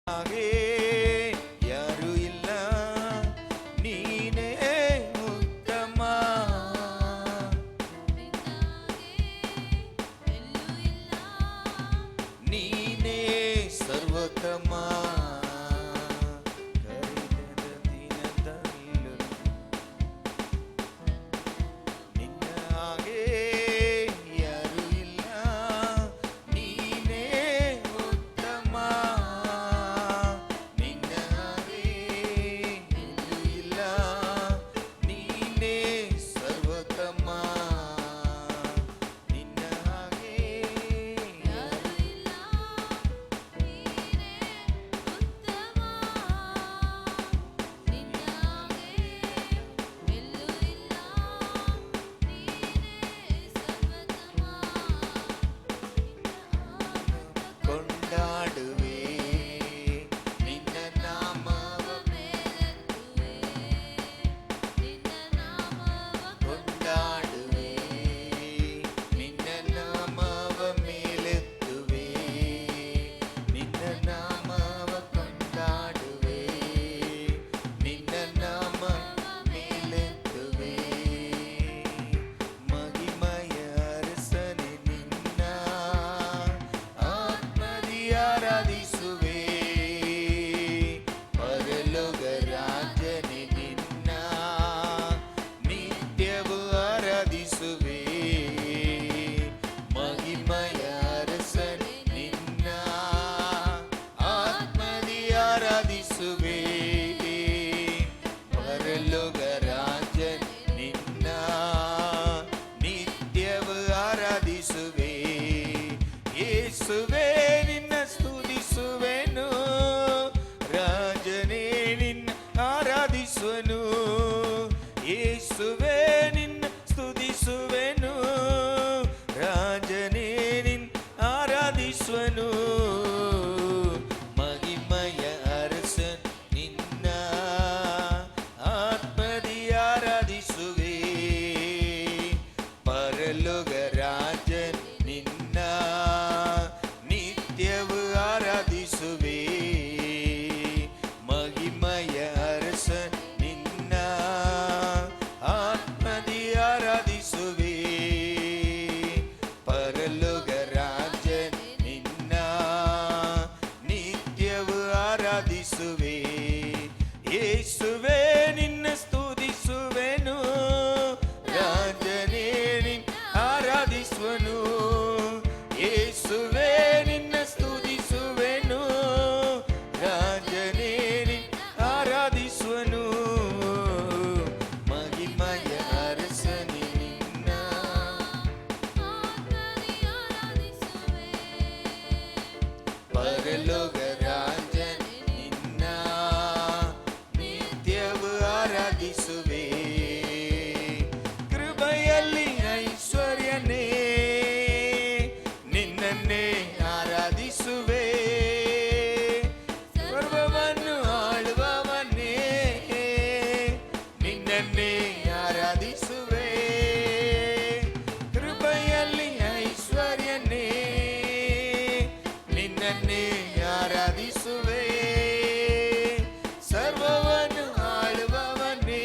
ಹಾಗೆ ಯಾರು ಇಲ್ಲ, ನೀನೇ ಉತ್ತಮ, ನೀನೇ ಸರ್ವೋತ್ತಮ. ನಿನ್ನ ಹಾಗೆ ಯಾರು ಇಲ್ಲ, ನೀನೇ ಉತ್ತಮ, ನಿನ್ನ ಹಾಗೆ ಎಲ್ಲೂ ಇಲ್ಲ, ನೀನೇ ಸರ್ವೋತ್ತಮ, ನಿನ್ನ ಹಾಗೆ ಯಾರು ಇಲ್ಲ, ನೀನೇ ಉತ್ತಮ, ನಿನ್ನ ಹಾಗೆ ಎಲ್ಲೂ ಇಲ್ಲ, ನೀನೇ ಸರ್ವೋತ್ತಮ. ಕೊಂಡಾಡುವೆ ನಿನ್ನ ನಾಮವ ಮೇಲೆತ್ತುವೆ, ನಿನ್ನ ನಾಮವ ಕೊಂಡಾಡುವೆ, ನಿನ್ನ ನಾಮವ ಮೇಲೆತ್ತುವೆ, ನಿನ್ನ ನಾಮವ ಕೊಂಡಾಡುವೆ, ನಿನ್ನ ನಾಮ ಮೇಲೆತ್ತುವೆ. ಮಹಿಮಯ ಅರಸನೆ ನಿನ್ನ ಆತ್ಮದಿ ಆರಾಧಿಸುವೆ, ಪರಲೋಕ ರಾಜನೆ ನಿನ್ನ ನಿತ್ಯವೂ ಆರಾಧಿಸುವೆ. ಮಹಿಮಯ ಅರಸನೆ ನಿನ್ನ ಆತ್ಮದಿ ಆರಾಧಿಸುವೆ, ಪರಲೋಕ ರಾಜನೆ ನಿನ್ನ ನಿತ್ಯವೂ ಆರಾಧಿಸುವೆ. ಯೇಸುವೇ ನಿನ್ನ ಸ್ತುತಿಸುವೆನು, ರಾಜನೇ ನಿನ್ನ ಆರಾಧಿಸುವೆನು. ಯೇಸುವೇ ನಿನ್ನ ಸ್ತುತಿಸುವೆನು, ರಾಜನೇ ನಿನ್ನ ಆರಾಧಿಸುವೆನು. ಮಹಿಮಯ ಅರಸನ್ ನಿನ್ನ ಆತ್ಮದಿ ಆರಾಧಿಸುವೆ, ಪರಲೋಕ ರಾಜನ್ ನಿನ್ನ ನಿತ್ಯವೂ ಆರಾಧಿಸುವೆ. ಮಹಿಮಯ ಅರಸನ್ ನಿನ್ನ ಆತ್ಮದಿ ಆರಾಧಿಸುವೆ, ಪರಲೋಕ ರಾಜನ್ ನಿನ್ನ ನಿತ್ಯವೂ ಆರಾಧಿಸುವೆ. ಯೇಸುವೇ ನಿನ್ನ ಸ್ತುತಿಸುವೆನು, ರಾಜನೇ ನಿನ್ನ ಆರಾಧಿಸುವೆನು. ಯೇಸುವೇ ನಿನ್ನ ಸ್ತುತಿಸುವೆನು, ರಾಜನೇ ನಿನ್ನ ಆರಾಧಿಸುವೆನು. ಮಹಿಮಯ ಅರಸನೆ ನಿನ್ನ ಆತ್ಮದಿ ಆರಾಧಿಸುವೆ, ಪರಲೋಕ ರಾಜನೇ ನಿನ್ನ ನಿತ್ಯವೂ ಆರಾಧಿಸುವೆ. ಕೃಪೆಯಲ್ಲಿ ಐಶ್ವರ್ಯನೇ ನಿನ್ನನ್ನೇ ಆರಾಧಿಸುವೆ, ಸರ್ವವನ್ನು ಆಳುವವನೇ ನಿನ್ನನ್ನೇ ಆರಾಧಿಸುವೆ. ಕೃಪೆಯಲ್ಲಿ ಐಶ್ವರ್ಯನೇ ನಿನ್ನನ್ನೇ ಆರಾಧಿಸುವೆ, ಸರ್ವವನ್ನು ಆಳುವವನೇ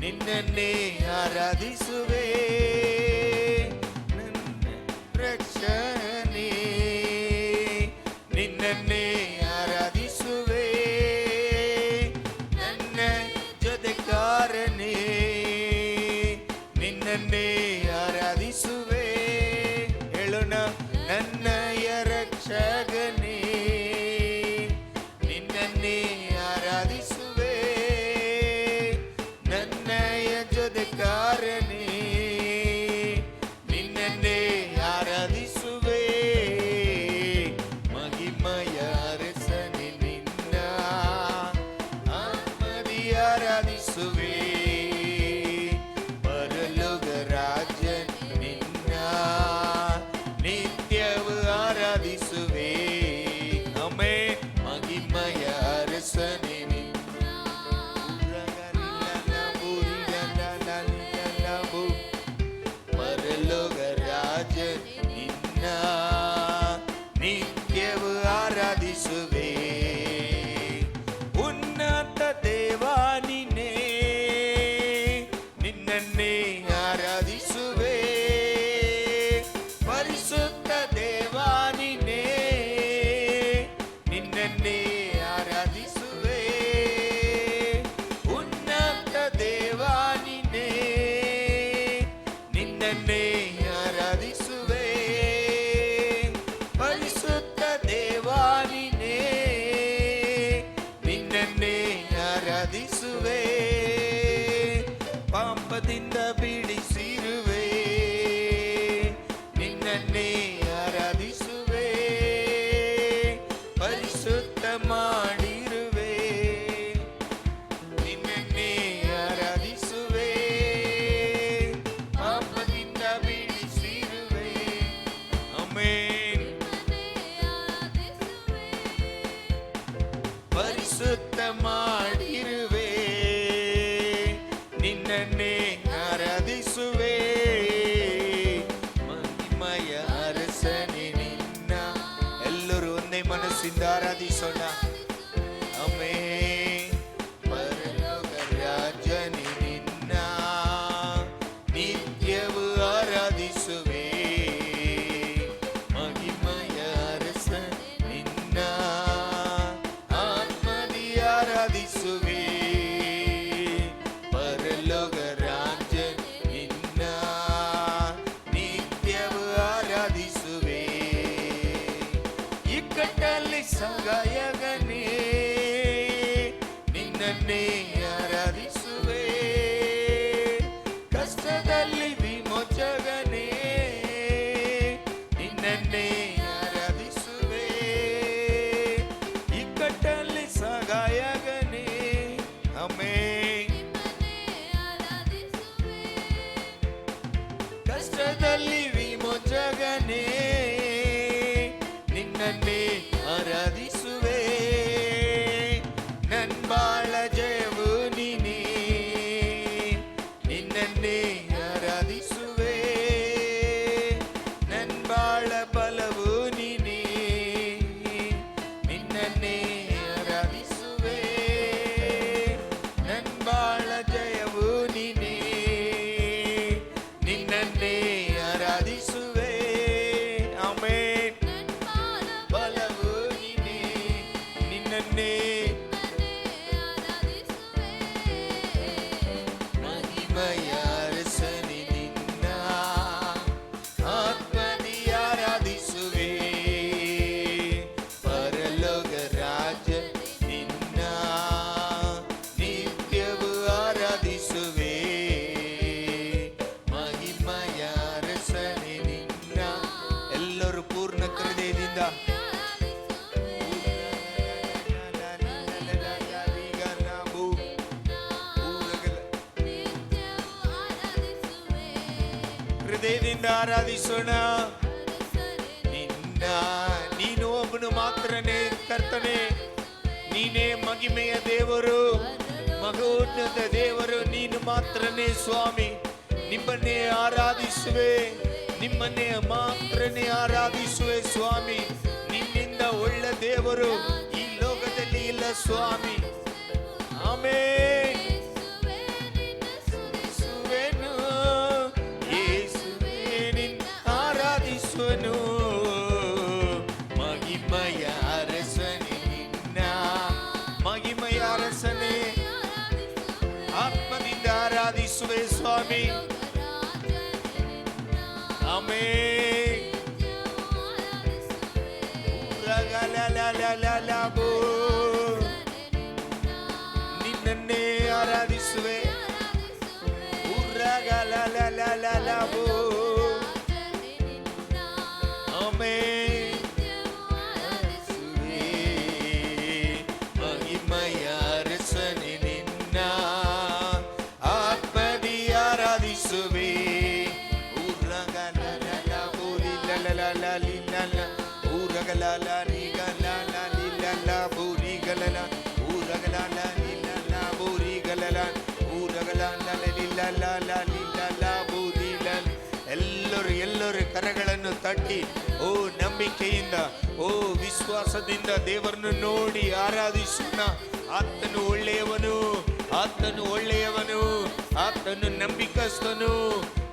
ನಿನ್ನನ್ನೇ ಆರಾಧಿಸುವೆ. ನನ್ನ ರಕ್ಷಣೆ ನಿನ್ನನ್ನೇ ಆರಾಧಿಸುವೆ, ನನ್ನ ಜೊತೆಗಾರನೇ ನಿನ್ನನ್ನೇ ಆರಾಧಿಸುವೆ. ಹೇಳೋಣ, ನನ್ನಯ ರಕ್ಷಕನೇ ನಿನ್ನನ್ನೇ ಆರಾಧಿಸುವೆ, ನನ್ನಯ ಜೊತೆಗಾರನೇ ನಿನ್ನನ್ನೇ ಆರಾಧಿಸುವೆ. ಮಹಿಮಯ ಅರಸನೆ ನಿನ್ನ ಆತ್ಮದಿ ಆರಾಧಿಸುವೆ, ಪರಲೋಕ ರಾಜನ್ ನಿನ್ನ ನಿತ್ಯವೂ ಆರಾಧಿಸುವೆ. ಅಮೇ ಮಹಿಮಯ ಅರಸನೆ ನಿನ್ನ ಪರಲೋಕ ರಾಜನ್ ನಿನ್ನ ನಿತ್ಯವೂ ಆರಾಧಿಸುವೆ. ನಿನ್ನನ್ನೇ ಆರಾಧಿಸುವೆ ಪರಿಶುದ್ಧ ದೇವಾ ನೀನೇ ನಿನ್ನನ್ನೇ ಆರಾಧಿಸುವೆ ಪಾಪದಿಂದ ಬಿಡಿಸಿರುವೆ ನಿನ್ನನ್ನೇ ಆರಾಧಿಸುವೆ ಪರಿಶುದ್ಧ ಮಾಡಿರುವೆ ನಿನ್ನನ್ನೇ ಆರಾಧಿಸುವೆ ಪಾಪದಿಂದ ಬಿಡಿಸಿರುವೆ ಆಮೆನ್ ಪರಿಶುದ್ಧ ಮಾಡಿರುವೆ ನಿನ್ನನ್ನೇ ಆರಾಧಿಸುವೆ ಮಹಿಮೆಯ ಅರಸನೇ ನಿನ್ನ ಎಲ್ಲರೂ ಒಂದೇ ಮನಸ್ಸಿಂದ ಆರಾಧಿಸೋಣ ಆಮೆನ್ ಪರಲೋಕ ರಾಜನೇ ನಿನ್ನ ನಿತ್ಯವೂ ಆರಾಧಿಸುವೆ ಮಹಿಮೆಯ ಅರಸನೇ ನಿನ್ನ ಆತ್ಮದಿ ಆರಾಧಿಸುವೆ ಪರಲೋಕ ರಾಜನೇ ನಿನ್ನ ನಿತ್ಯವೂ ಆರಾಧಿಸುವೆ ಇಕ್ಕಟ್ಟಲ್ಲಿ ಸಹಾಯಕನೇ ನಿನ್ನನ್ನೇ ಆರಾಧಿಸುವೆ ಕಷ್ಟದಲ್ಲಿ ವಿಮೋಚಕನೇ ನಿನ್ನನ್ನೇ ಆರಾಧಿಸುವೆ ಇಕ್ಕಟ್ಟಲ್ಲಿ ಸಹಾಯಕನೇ ಆಮೆನ್ ಕಷ್ಟದಲ್ಲಿ ವಿಮೋಚಕನೇ ನಿನ್ನನ್ನೇ ಆರಾಧಿಸುವೆ ನನ್ ಬಾಳ ಜಯವು ನೀನೇ ನಿನ್ನನ್ನೇ ಆರಾಧಿಸುವೆ ನನ್ ಬಾಳ ಬಲವು ನೀನೇ ನಿನ್ನನ್ನೇ ಆರಾಧಿಸುವೆ ನನ್ ಬಾಳ ಜಯವು ನೀನೇ ನಿನ್ನನ್ನೇ ಆರಾಧಿಸುವೆ ಆಮೆನ್ ಬಲವು ನೀನೇ ನಿನ್ನನ್ನೇ ಮಹಿಮೆಯ ಅರಸನೇ ನಿನ್ನ ಆತ್ಮದಿ ಆರಾಧಿಸುವೆ ಪರಲೋಕ ರಾಜ ನಿನ್ನ ನಿತ್ಯವೂ ಆರಾಧಿಸುವೆ ಮಹಿಮೆಯ ಅರಸನೇ ನಿನ್ನ ಎಲ್ಲರೂ ಪೂರ್ಣ ಹೃದಯದಿಂದ ಹೃದಯದಿಂದ ಆರಾಧಿಸೋಣ ನಿನ್ನ ನೀನು ಒಬ್ಬನು ಮಾತ್ರನೇ ಕರ್ತನೆ ನೀನೇ ಮಹಿಮೆಯ ದೇವರು ಮಹೋನ್ನತ ದೇವರು ನೀನು ಮಾತ್ರನೇ ಸ್ವಾಮಿ ನಿಮ್ಮನ್ನೇ ಆರಾಧಿಸುವೆ ನಿಮ್ಮನ್ನೇ ಮಾತ್ರನೇ ಆರಾಧಿಸುವೆ ಸ್ವಾಮಿ ನಿನ್ನಿಂದ ಒಳ್ಳೆ ದೇವರು ಈ ಲೋಕದಲ್ಲಿ ಇಲ್ಲ ಸ್ವಾಮಿ ಆಮೆನ್ ಯೇಸುವೆನು ಯೇಸುವೇ ನಿನ್ನ ಆರಾಧಿಸುವೆನು ಮಹಿಮೆಯ ಅರಸನೇ ನಿನ್ನ ಮಹಿಮೆಯ ಅರಸನೇ ಆತ್ಮದಿಂದ ಆರಾಧಿಸುವೆ ಸ್ವಾಮಿ ಆಮೆನ್ ರಗಲಲಲಲಲಬೋ ನಿನ್ನನ್ನೇ ಆರಾಧಿಸುವೆ ರಗಲಲಲಲಲಬೋ ಆಮೆನ್ ಮಹಿಮೆಯ ಅರಸನೇ ನಿನ್ನ ಆತ್ಮದಿ ಆರಾಧಿಸುವೆ ಎಲ್ಲರೂ ಕರಗಳನ್ನು ತಟ್ಟಿ ಓ ನಂಬಿಕೆಯಿಂದ ಓ ವಿಶ್ವಾಸದಿಂದ ದೇವರನ್ನು ನೋಡಿ ಆರಾಧಿಸೋಣ ಆತನು ಒಳ್ಳೆಯವನು ಆತನು ಒಳ್ಳೆಯವನು ಆತನು ನಂಬಿಕಸ್ತನು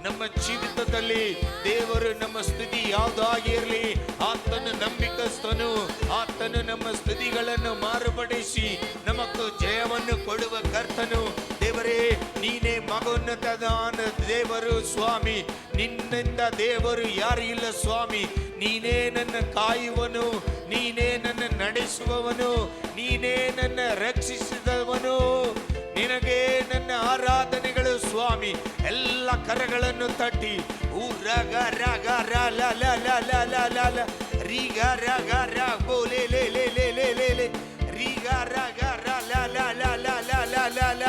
ನಮ್ಮ ಜೀವಿತದಲ್ಲಿ ದೇವರು ನಮ್ಮ ಸ್ಥಿತಿ ಯಾವುದಾಗಿರಲಿ ಆತನು ನಂಬಿಕಸ್ತನು ಆತನು ನಮ್ಮ ಸ್ಥಿತಿಗಳನ್ನು ಮಾರ್ಪಡಿಸಿ ನಮಗೂ ಜಯವನ್ನು ಕೊಡುವ ಕರ್ತನು ದೇವರ ದೇವರೇ, ನೀನೇ ಮಗೋನ್ನತದಾನ ದೇವರು ಸ್ವಾಮಿ. ನಿನ್ನಿಂದ ದೇವರು ಯಾರು ಇಲ್ಲ ಸ್ವಾಮಿ. ನೀನೇ ನನ್ನ ಕಾಯುವನು, ನೀನೇ ನನ್ನ ನಡೆಸುವವನು, ನೀನೇ ನನ್ನ ರಕ್ಷಿಸಿದವನು. ನಿನಗೆ ನನ್ನ ಆರಾಧನೆಗಳು ಸ್ವಾಮಿ. ಎಲ್ಲ ಕರಗಳನ್ನು ತಟ್ಟಿ ರಗ ರಗ ರ ಲ ಲ ಲ ಲ ಲ ಲ ಲ ರೀಗ ರಗ ರ ಬೋಲೆ ಲೇ ಲೇ ಲೇ ಲೇ ಲೇ ಲೇ ರೀಗ ರಗ ರ ಲ ಲ ಲ ಲ ಲ ಲ ಲ ಲ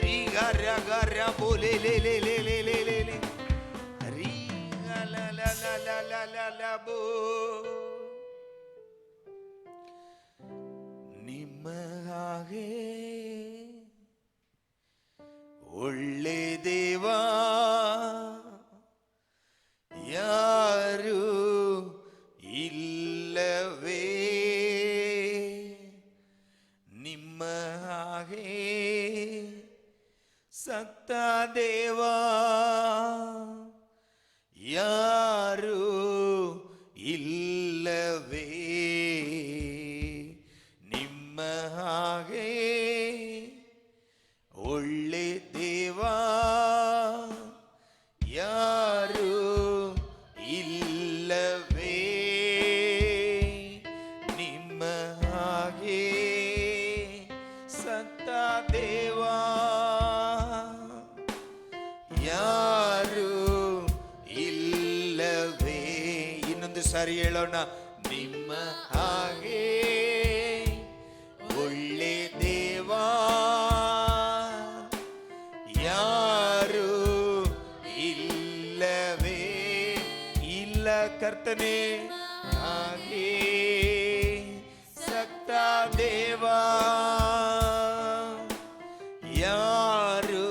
ರೀಗ ರಗ ರ ಬೋಲೆ ಲೇ ಲೇ ಲೇ ಲೇ ಲೇ ಲೇ ಲೇ ರೀಗ ಲ ಲ ಲ ಲ ಲ ಲ ಲ ಬೋ. ನಿಮ್ಮ ಹಾಗೆ ಒಳ್ಳೆ ದೇವಾ ಯಾರು ಇಲ್ಲವೇ, ನಿಮ್ಮ ಹಾಗೆ ಸತ್ತ ದೇವಾ ಯಾರು ಇಲ್ಲವೇ, ನಿಮ್ಮ ಹಾಗೆ ಒಳ್ಳೆ ದೇವಾ ಯಾರು ಇಲ್ಲವೇ, ನಿಮ್ಮ ಹಾಗೆ ಸತ್ತ ದೇವಾ ಯಾರು ಇಲ್ಲವೇ. ಇನ್ನೊಂದು ಸಾರಿ ಹೇಳೋಣ, ನಿಮ್ಮ ಹಾಗೆ ಒಳ್ಳೆ ದೇವಾ ಯಾರು ಇಲ್ಲವೇ, ಇಲ್ಲ ಕರ್ತನೆ ಹಾಗೆ ಸತ್ತ ದೇವಾ ಯಾರು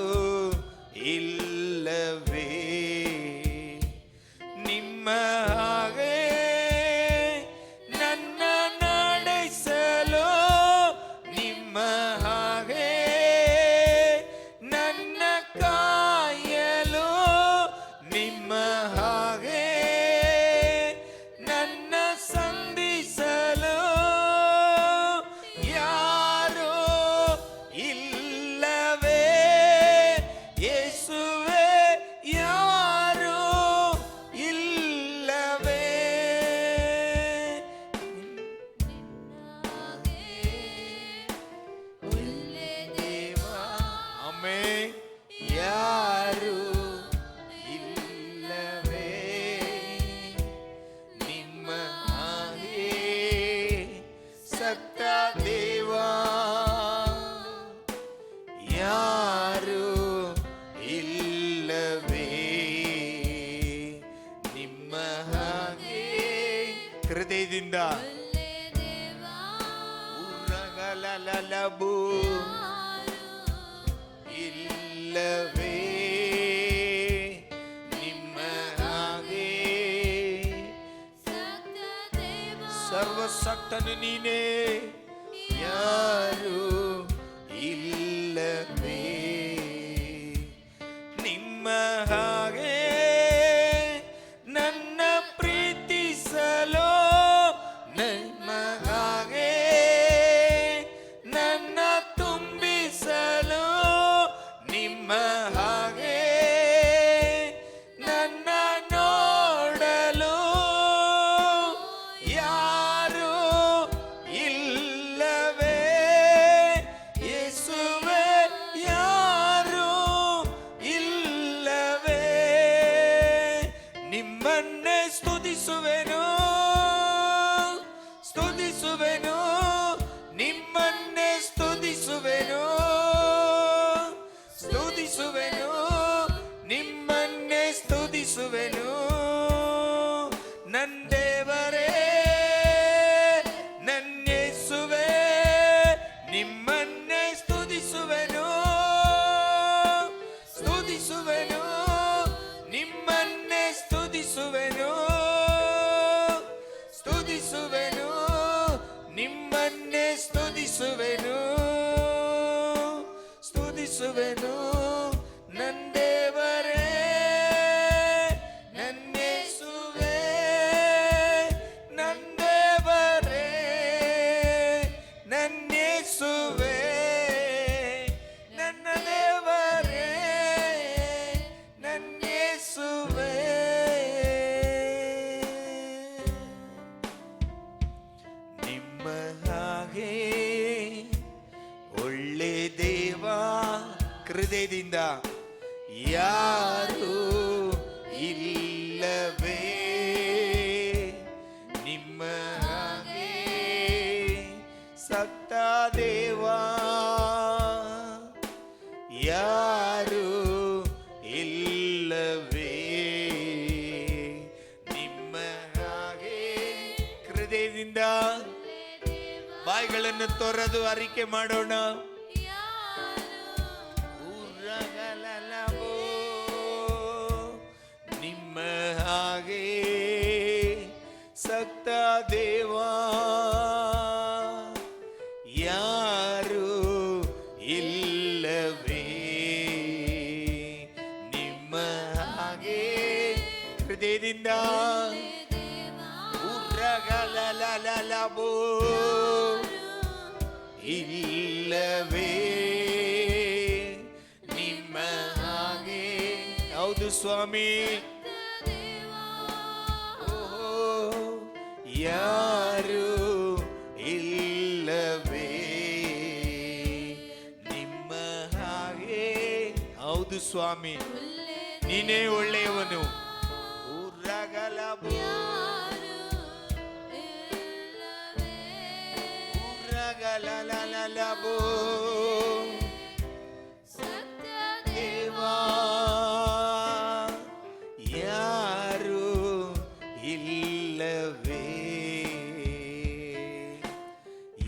ಇಲ್ಲವೇ, ನಿಮ್ಮ ಹಾಗೆ ನನ್ನ ನಡೆಸಲು, ನಿಮ್ಮ ಹಾಗೆ ನನ್ನ ಕಾಯಲು, ನಿಮ್ಮ ಹಾಗೆ ನನ್ನ ಸಂಧಿಸಲು ಯಾರು ಇಲ್ಲವೇ, ಯೇಸುವೇ ಯಾರು ಇಲ್ಲವೇ, ಒಳ್ಳೆ ದೇವಾ ಅಮ್ಮೆ ಯಾರು ಇಲ್ಲವೇ, ನಿಮ್ಮ ಹಾಗೆ ಸತ್ತ ದೇವಾ ಯಾರು ಇಲ್ಲವೇ, ನಿಮ್ಮ ಹಾಗೆ ಹೃದಯದಿಂದ ಉರಗಲಲಬು ಇಲ್ಲವೇ, ನಿಮ್ಮ ಹಾಗೆ ಸರ್ವಶಕ್ತನು ನೀನೇ ಯಾರು ಇಲ್ಲವೇ, ನಿಮ್ಮ ಹಾಗೆ ನನ್ನ ಪ್ರೀತಿಸಲು, ನಿಮ್ಮ ಹಾಗೆ ನನ್ನ ತುಂಬಿಸಲು, ನಿಮ್ಮ ಹಾಗೆ ನನ್ನ ನೋಡಲು ಯಾರು ಇಲ್ಲವೇ, ಯೇಸುವೇ ಯಾರು ಇಲ್ಲವೇ, ನಿಮ್ಮನ್ನೇ ಸ್ತುತಿಸುವೆನು, ಸ್ತುತಿಸುವೆನು, ನಿಮ್ಮನ್ನೇ ಸ್ತುತಿಸುವೆನು, ಸ್ತುತಿಸುವೆನು, ನಿಮ್ಮನ್ನೇ ಸ್ತುತಿಸುವೆನು, ನನ್ನ ದೇವರೇ ನನ್ನ ಯೇಸುವೇ ನಿಮ್ಮನ್ನೇ ಸ್ತುತಿಸುವೆನು, ಸ್ತುತಿಸುವೆನು, ನಿಮ್ಮನ್ನೇ ಸ್ತುತಿಸುವೆನು, ಸ್ತುತಿಸುವೆನು, ನಿಮ್ಮನ್ನೇ ಸ್ತುತಿಸುವೆನು, ಸ್ತುತಿಸುವೆನು, ನನ್ನ ದೇವರೇ ನನ್ನ ಯೇಸುವೇ, ನನ್ನ ದೇವರೇ ನನ್ನ ಯೇಸುವೇ, ನನ್ನ ದೇವ ಯಾರು ಇಲ್ಲವೇ ನಿಮ್ಮ ಹಾಗೆ ಸತ್ತ ದೇವ, ಯಾರು ಇಲ್ಲವೇ ನಿಮ್ಮ ಹಾಗೆ. ಹೃದಯದಿಂದ ಬಾಯಿಗಳನ್ನು ತೊರೆದು ಅರಿಕೆ ಮಾಡೋಣ. ನಿಮ್ಮ ಹಾಗೆ ಸತ್ತ ದೇವ, ಯಾರು ಇಲ್ಲವೇ ನಿಮ್ಮ ಹಾಗೆ. ಹೃದಯದಿಂದ ಉರ್ರಗಲಲಲಬೋ ಇಲ್ಲವೇ ನಿಮ್ಮ ಹಾಗೆ. ಹೌದು ಸ್ವಾಮಿ, ಯಾರು ಇಲ್ಲವೇ ನಿಮ್ಮ ಹಾಗೆ. ಹೌದು ಸ್ವಾಮಿ, ನೀನೇ ಒಳ್ಳೆಯವನು. ಉರ್ರಗಲಬೋ ಉರ್ರಗಲಲಲಬೋ ದೇವಾ, ಯಾರು ಇಲ್ಲವೇ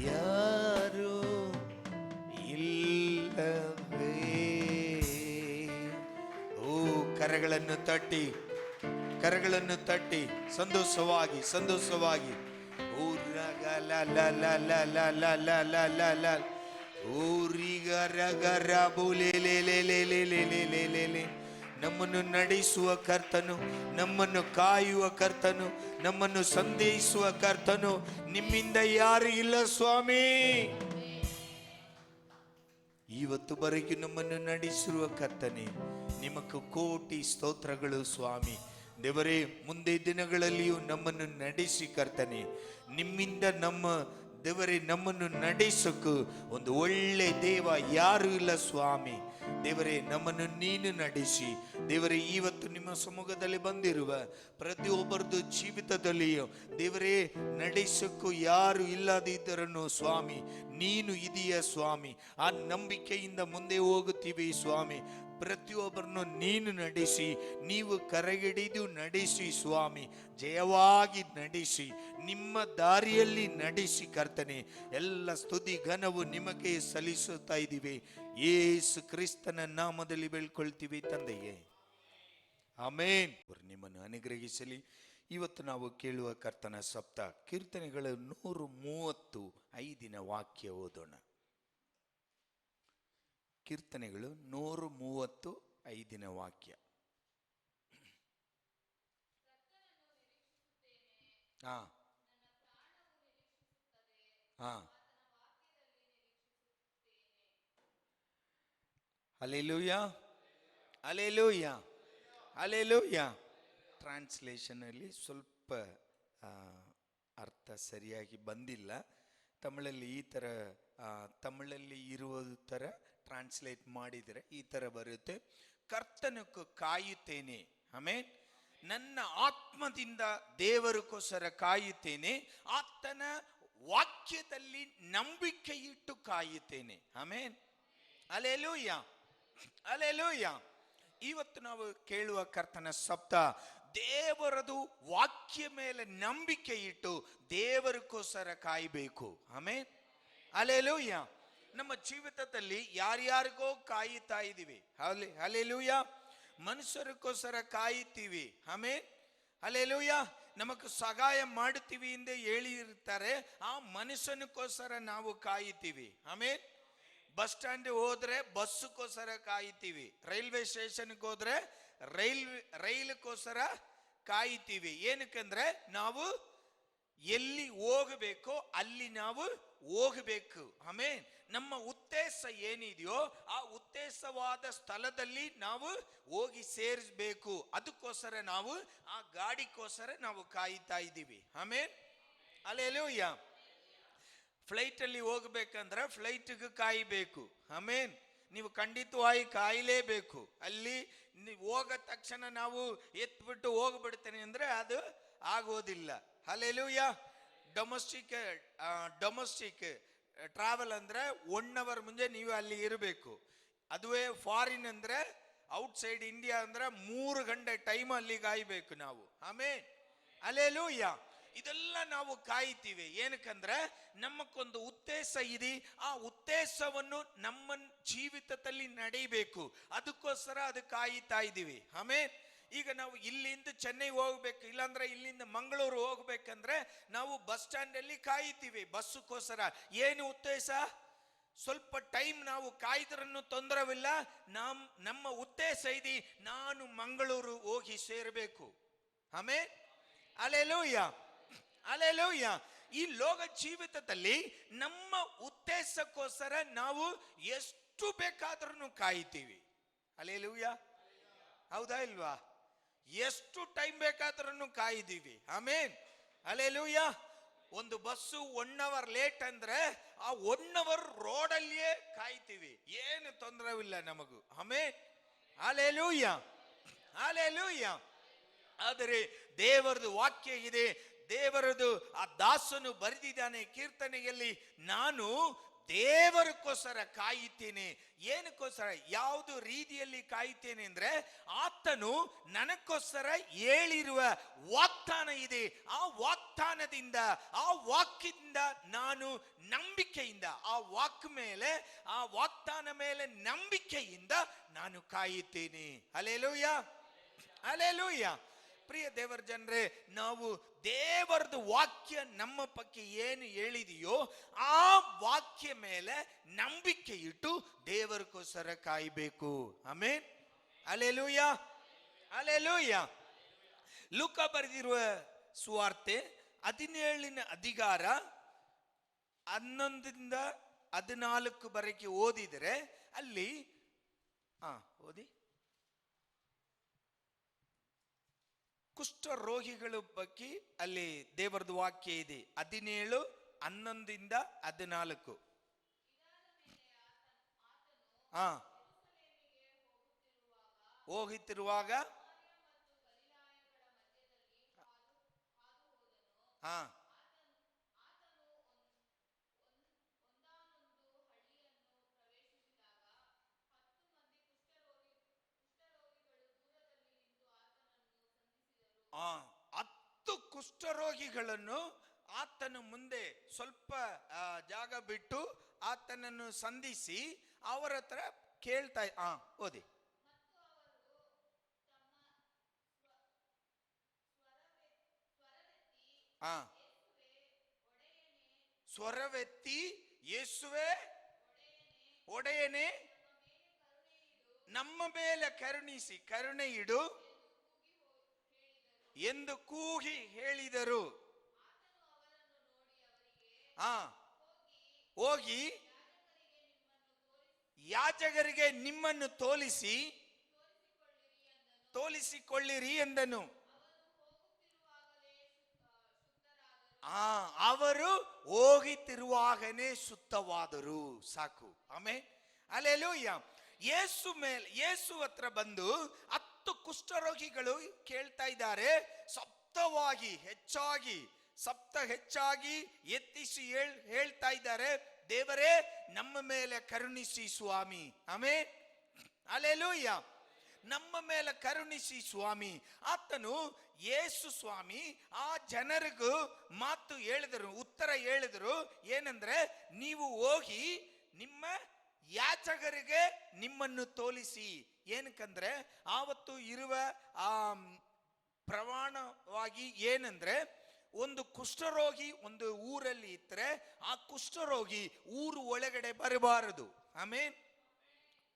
ಯಾರು ಇಲ್ಲವೇ. ಓ, ಕರಗಳನ್ನು ತಟ್ಟಿ ಕರಗಳನ್ನು ತಟ್ಟಿ ಸಂತೋಷವಾಗಿ ಸಂತೋಷವಾಗಿ ನಮ್ಮನ್ನು ನಡೆಸುವ ಕರ್ತನು, ನಮ್ಮನ್ನು ಕಾಯುವ ಕರ್ತನು, ನಮ್ಮನ್ನು ಸಂದೇಹಿಸುವ ಕರ್ತನು ನಿಮ್ಮಿಂದ ಯಾರು ಇಲ್ಲ ಸ್ವಾಮಿ. ಇವತ್ತುವರೆಗೂ ನಮ್ಮನ್ನು ನಡೆಸಿರುವ ಕರ್ತನೆ, ನಿಮக்கு ಕೋಟಿ ಸ್ತೋತ್ರಗಳು ಸ್ವಾಮಿ. ದೇವರೇ, ಮುಂದೆ ದಿನಗಳಲ್ಲಿಯೂ ನಮ್ಮನ್ನು ನಡೆಸಿ ಕರ್ತನೆ. ನಿಮ್ಮಿಂದ ನಮ್ಮ ದೇವರೇ ನಮ್ಮನ್ನು ನಡೆಸೋಕ್ಕೂ ಒಂದು ಒಳ್ಳೆ ದೇವ ಯಾರು ಇಲ್ಲ ಸ್ವಾಮಿ. ದೇವರೇ, ನಮ್ಮನ್ನು ನೀನು ನಡೆಸಿ ದೇವರೇ, ಇವತ್ತು ನಿಮ್ಮ ಸಮ್ಮುಖದಲ್ಲಿ ಬಂದಿರುವ ಪ್ರತಿಯೊಬ್ಬರದು ಜೀವಿತದಲ್ಲಿಯೂ ದೇವರೇ ನಡೆಸೋಕ್ಕೂ ಯಾರು ಇಲ್ಲದಿದ್ದರನ್ನು ಸ್ವಾಮಿ ನೀನು ಇದೆಯ ಸ್ವಾಮಿ. ಆ ನಂಬಿಕೆಯಿಂದ ಮುಂದೆ ಹೋಗುತ್ತೀವಿ ಸ್ವಾಮಿ. ಪ್ರತಿಯೊಬ್ಬರನ್ನು ನೀನು ನಡೆಸಿ, ನೀವು ಕರೆಗಿಡಿದು ನಡೆಸಿ ಸ್ವಾಮಿ, ಜಯವಾಗಿ ನಡೆಸಿ, ನಿಮ್ಮ ದಾರಿಯಲ್ಲಿ ನಡೆಸಿ ಕರ್ತನೆ. ಎಲ್ಲ ಸ್ತುತಿ ಘನವು ನಿಮಗೆ ಸಲ್ಲಿಸುತ್ತಾ ಇದ್ದೀವಿ. ಯೇಸು ಕ್ರಿಸ್ತನ ನಾಮದಲ್ಲಿ ಬೇಳ್ಕೊಳ್ತೀವಿ ತಂದೆಯೇ, ಆಮೇನ್. ನಿಮ್ಮನ್ನು ಅನುಗ್ರಹಿಸಲಿ. ಇವತ್ತು ನಾವು ಕೇಳುವ ಕರ್ತನ ಸಪ್ತ ಕೀರ್ತನೆಗಳು 135 ವಾಕ್ಯ ಓದೋಣ. ಕೀರ್ತನೆಗಳು 135 ವಾಕ್ಯ. ಹಾ ಹಾ ಹಲ್ಲೆಲೂಯಾ, ಹಲ್ಲೆಲೂಯಾ, ಹಲ್ಲೆಲೂಯಾ. ಟ್ರಾನ್ಸ್ಲೇಷನ್ ಅಲ್ಲಿ ಸ್ವಲ್ಪ ಅರ್ಥ ಸರಿಯಾಗಿ ಬಂದಿಲ್ಲ. ತಮಿಳಲ್ಲಿ ಈ ಥರ ತಮಿಳಲ್ಲಿ ಇರುವ ಥರ ಟ್ರಾನ್ಸ್ಲೇಟ್ ಮಾಡಿದರೆ ಈ ಥರ ಬರುತ್ತೆ. ಕರ್ತನಕ್ಕೆ ಕಾಯುತ್ತೇನೆ, ಆಮೇನ್. ನನ್ನ ಆತ್ಮದಿಂದ ದೇವರಿಗೋಸ್ಕರ ಕಾಯುತ್ತೇನೆ, ಆತನ ವಾಕ್ಯದಲ್ಲಿ ನಂಬಿಕೆ ಇಟ್ಟು ಕಾಯುತ್ತೇನೆ, ಆಮೇನ್. Hallelujah, hallelujah. ಇವತ್ತು ನಾವು ಕೇಳುವ ಕರ್ತನ ಶಬ್ದ ದೇವರದು ವಾಕ್ಯ ಮೇಲೆ ನಂಬಿಕೆ ಇಟ್ಟು ದೇವರಿಗೋಸ್ಕರ ಕಾಯಬೇಕು, ಆಮೇನ್. ಹಲ್ಲೆಲೂಯಾ. ನಮ್ಮ ಜೀವಿತದಲ್ಲಿ ಯಾರ್ಯಾರಿಗೋ ಕಾಯುತ್ತಾ ಇದ್ದೀವಿ, ಹಲ್ಲೆಲೂಯಾ. ಮನುಷ್ಯರಿಗೋಸ್ಕರ ಕಾಯುತ್ತೀವಿ, ಆಮೇನ್. ಹಲ್ಲೆಲೂಯಾ. ನಮಗೆ ಸಹಾಯ ಮಾಡುತ್ತೀವಿ ಎಂದು ಹೇಳಿರ್ತಾರೆ, ಆ ಮನುಷ್ಯನಿಗೋಸ್ಕರ ನಾವು ಕಾಯುತ್ತೀವಿ, ಆಮೇನ್. ಬಸ್ ಸ್ಟ್ಯಾಂಡ್ ಹೋದ್ರೆ ಬಸ್ಗೋಸ್ಕರ ಕಾಯುತ್ತೀವಿ, ರೈಲ್ವೆ ಸ್ಟೇಷನ್ಗೆ ಹೋದ್ರೆ ರೈಲ್ಗೋಸ್ಕರ ಕಾಯುತ್ತೀವಿ. ಏನಕ್ಕಂದ್ರೆ ನಾವು ಎಲ್ಲಿ ಹೋಗಬೇಕೋ ಅಲ್ಲಿ ನಾವು ಹೋಗಬೇಕು, ಆಮೇನ್. ನಮ್ಮ ಉದ್ದೇಶ ಏನಿದೆಯೋ ಆ ಉದ್ದೇಶವಾದ ಸ್ಥಳದಲ್ಲಿ ನಾವು ಹೋಗಿ ಸೇರಿಸಬೇಕು. ಅದಕ್ಕೋಸ್ಕರ ನಾವು ಆ ಗಾಡಿಗೋಸ್ಕರ ನಾವು ಕಾಯುತ್ತಾ ಇದ್ದೀವಿ, ಆಮೇನ್. ಹಲ್ಲೆಲೂಯಾ. ಫ್ಲೈಟ್ ಅಲ್ಲಿ ಹೋಗ್ಬೇಕಂದ್ರೆ ಫ್ಲೈಟ್ಗೆ ಕಾಯಬೇಕು, ಆಮೇನ್. ನೀವು ಖಂಡಿತವಾಗಿ ಕಾಯಲೇಬೇಕು. ಅಲ್ಲಿ ಹೋದ ತಕ್ಷಣ ನಾವು ಎತ್ಬಿಟ್ಟು ಹೋಗ್ಬಿಡ್ತೇನೆ ಅಂದ್ರೆ ಅದು ಆಗೋದಿಲ್ಲ. ಹಲ್ಲೆಲೂಯಾ. ಡೊಮೆಸ್ಟಿಕ್ ಟ್ರಾವೆಲ್ ಅಂದ್ರೆ 1 hour ಮುಂಚೆ ನೀವು ಅಲ್ಲಿ ಇರಬೇಕು. ಅದುವೇ ಫಾರಿನ್ ಅಂದ್ರೆ ಔಟ್ಸೈಡ್ ಇಂಡಿಯಾ ಅಂದ್ರೆ 3 ಗಂಟೆ ಟೈಮ್ ಅಲ್ಲಿ ಕಾಯ್ಬೇಕು ನಾವು. ಆಮೇನ್. ಹಲ್ಲೆಲೂಯಾ. ಇದೆಲ್ಲ ನಾವು ಕಾಯ್ತೀವಿ. ಏನಕ್ಕಂದ್ರೆ ನಮಗೊಂದು ಉದ್ದೇಶ ಇದೆ. ಆ ಉದ್ದೇಶವನ್ನು ನಮ್ಮ ಜೀವಿತದಲ್ಲಿ ನಡೆಯಬೇಕು. ಅದಕ್ಕೋಸ್ಕರ ಅದು ಕಾಯ್ತಾ ಇದ್ದೀವಿ. ಆಮೇನ್. ಈಗ ನಾವು ಇಲ್ಲಿಂದ ಚೆನ್ನೈ ಹೋಗ್ಬೇಕು, ಇಲ್ಲಾಂದ್ರೆ ಇಲ್ಲಿಂದ ಮಂಗಳೂರು ಹೋಗ್ಬೇಕಂದ್ರೆ ನಾವು ಬಸ್ ಸ್ಟ್ಯಾಂಡ್ ಅಲ್ಲಿ ಕಾಯ್ತೀವಿ ಬಸ್ಗೋಸ್ಕರ. ಏನು ಉದ್ದೇಶ? ಸ್ವಲ್ಪ ಟೈಮ್ ನಾವು ಕಾಯ್ದ್ರೂ ತೊಂದರೆವಿಲ್ಲ. ನಮ್ಮ ಉದ್ದೇಶ ಇದೆ, ನಾನು ಮಂಗಳೂರು ಹೋಗಿ ಸೇರಬೇಕು. ಆಮೇನ್. ಹಲ್ಲೆಲೂಯಾ. ಹಲ್ಲೆಲೂಯಾ. ಈ ಲೋಕ ಜೀವಿತದಲ್ಲಿ ನಮ್ಮ ಉದ್ದೇಶಕ್ಕೋಸ್ಕರ ನಾವು ಎಷ್ಟು ಬೇಕಾದ್ರೂ ಕಾಯ್ತೀವಿ. ಹಲ್ಲೆಲೂಯಾ. ಹೌದಾ ಇಲ್ವಾ? ಎಷ್ಟು ಟೈಮ್ ಬೇಕಾದ್ರೂ ಕಾಯ್ದೀವಿ. ಆಮೇನ್. ಹಲ್ಲೆಲೂಯಾ. ಒಂದು ಬಸ್ಸು 1 hour ಲೇಟ್ ಅಂದ್ರೆ ಆ 1 hour ರೋಡಲ್ಲಿಯೇ ಕಾಯ್ತೀವಿ, ಏನು ತೊಂದರೆವಿಲ್ಲ ನಮಗೂ. ಆಮೇನ್. ಹಲ್ಲೆಲೂಯಾ. ಹಲ್ಲೆಲೂಯಾ. ಆದರೆ ದೇವರದು ವಾಕ್ಯ ಇದೆ, ದೇವರದು ಆ ದಾಸನು ಬರೆದಿದ್ದಾನೆ ಕೀರ್ತನೆಯಲ್ಲಿ, ನಾನು ದೇವರಕ್ಕೋಸ್ಕರ ಕಾಯುತ್ತೇನೆ. ಏನಕ್ಕೋಸ್ಕರ? ಯಾವುದು ರೀತಿಯಲ್ಲಿ ಕಾಯುತ್ತೇನೆ ಅಂದ್ರೆ ಆತನು ನನಗೋಸ್ಕರ ಹೇಳಿರುವ ವಾಗ್ದಾನ ಇದೆ. ಆ ವಾಗ್ದಾನದಿಂದ, ಆ ವಾಕ್ಯದಿಂದ ನಾನು ನಂಬಿಕೆಯಿಂದ, ಆ ವಾಕ್ ಮೇಲೆ, ಆ ವಾಗ್ದಾನ ಮೇಲೆ ನಂಬಿಕೆಯಿಂದ ನಾನು ಕಾಯುತ್ತೇನೆ. ಹಲ್ಲೆಲೂಯಾ. ಹಲ್ಲೆಲೂಯಾ. ಪ್ರಿಯ ದೇವರ ಜನರೇ, ನಾವು ದೇವರದು ವಾಕ್ಯ ನಮ್ಮ ಬಗ್ಗೆ ಏನು ಹೇಳಿದೆಯೋ ಆ ವಾಕ್ಯ ಮೇಲೆ ನಂಬಿಕೆ ಇಟ್ಟು ದೇವರಕ್ಕೋಸ್ಕರ ಕಾಯಬೇಕು. ಆಮೇನ್. ಹಲ್ಲೆಲೂಯಾ. ಹಲ್ಲೆಲೂಯಾ. ಲೂಕ ಬರೆದಿರುವ ಸುವಾರ್ತೆ 17ನೇ ಅಧಿಕಾರ 11ರಿಂದ 14 ವರೆಗೆ ಓದಿದರೆ ಅಲ್ಲಿ ಓದಿ, ಕುಷ್ಠ ರೋಗಿಗಳ ಬಗ್ಗೆ ಅಲ್ಲಿ ದೇವರದು ವಾಕ್ಯ ಇದೆ. 17, 11ರಿಂದ 14. ಹೋಗುತ್ತಿರುವಾಗ ಆ 10 ಕುಷ್ಠರೋಗಿಗಳನ್ನು ಆತನ ಮುಂದೆ ಸ್ವಲ್ಪ ಜಾಗ ಬಿಟ್ಟು ಆತನನ್ನು ಸಂಧಿಸಿ ಅವರ ಹತ್ರ ಕೇಳ್ತಾ ಓದಿ. ಸ್ವರವೆತ್ತಿ ಯೇಸುವೆ ಒಡೆಯನೇ ನಮ್ಮ ಮೇಲೆ ಕರುಣಿಸಿ ಕರುಣೆ ಇಡು ಎಂದು ಕೂಗಿ ಹೇಳಿದರು. ಹೋಗಿ ಯಾಜಕರಿಗೆ ನಿಮ್ಮನ್ನು ತೋಲಿಸಿಕೊಳ್ಳಿರಿ ಎಂದನು. ಅವರು ಹೋಗುತ್ತಿರುವಾಗನೇ ಶುದ್ಧವಾದರು. ಸಾಕು. ಆಮೇಲೆ ಹಲ್ಲೆಲೂಯಾ. ಯೇಸು ಹತ್ರ ಬಂದು 10 ಕುಷ್ಠರೋಗಿಗಳು ಕೇಳ್ತಾ ಇದ್ದಾರೆ. ಹೆಚ್ಚಾಗಿ ಎತ್ತಿಸಿ ಹೇಳ್ತಾ ಇದ್ದಾರೆ, ದೇವರೇ ನಮ್ಮ ಮೇಲೆ ಕರುಣಿಸಿ ಸ್ವಾಮಿ. ಆಮೇನ್. ಹಲ್ಲೆಲೂಯಾ. ನಮ್ಮ ಮೇಲೆ ಕರುಣಿಸಿ ಸ್ವಾಮಿ. ಆತನು ಯೇಸು ಸ್ವಾಮಿ ಆ ಜನರಿಗೂ ಮಾತು ಹೇಳಿದರು, ಉತ್ತರ ಹೇಳಿದರು. ಏನಂದ್ರೆ, ನೀವು ಹೋಗಿ ನಿಮ್ಮ ಯಾಚಕರಿಗೆ ನಿಮ್ಮನ್ನು ತೋಲಿಸಿ. ಏನಕ್ಕಂದ್ರೆ ಆವತ್ತು ಇರುವ ಪ್ರಮಾಣವಾಗಿ ಏನಂದ್ರೆ, ಒಂದು ಕುಷ್ಠರೋಗಿ ಒಂದು ಊರಲ್ಲಿ ಇದ್ರೆ ಆ ಕುಷ್ಠರೋಗಿ ಊರು ಒಳಗಡೆ ಬರಬಾರದು. ಆಮೇನ್.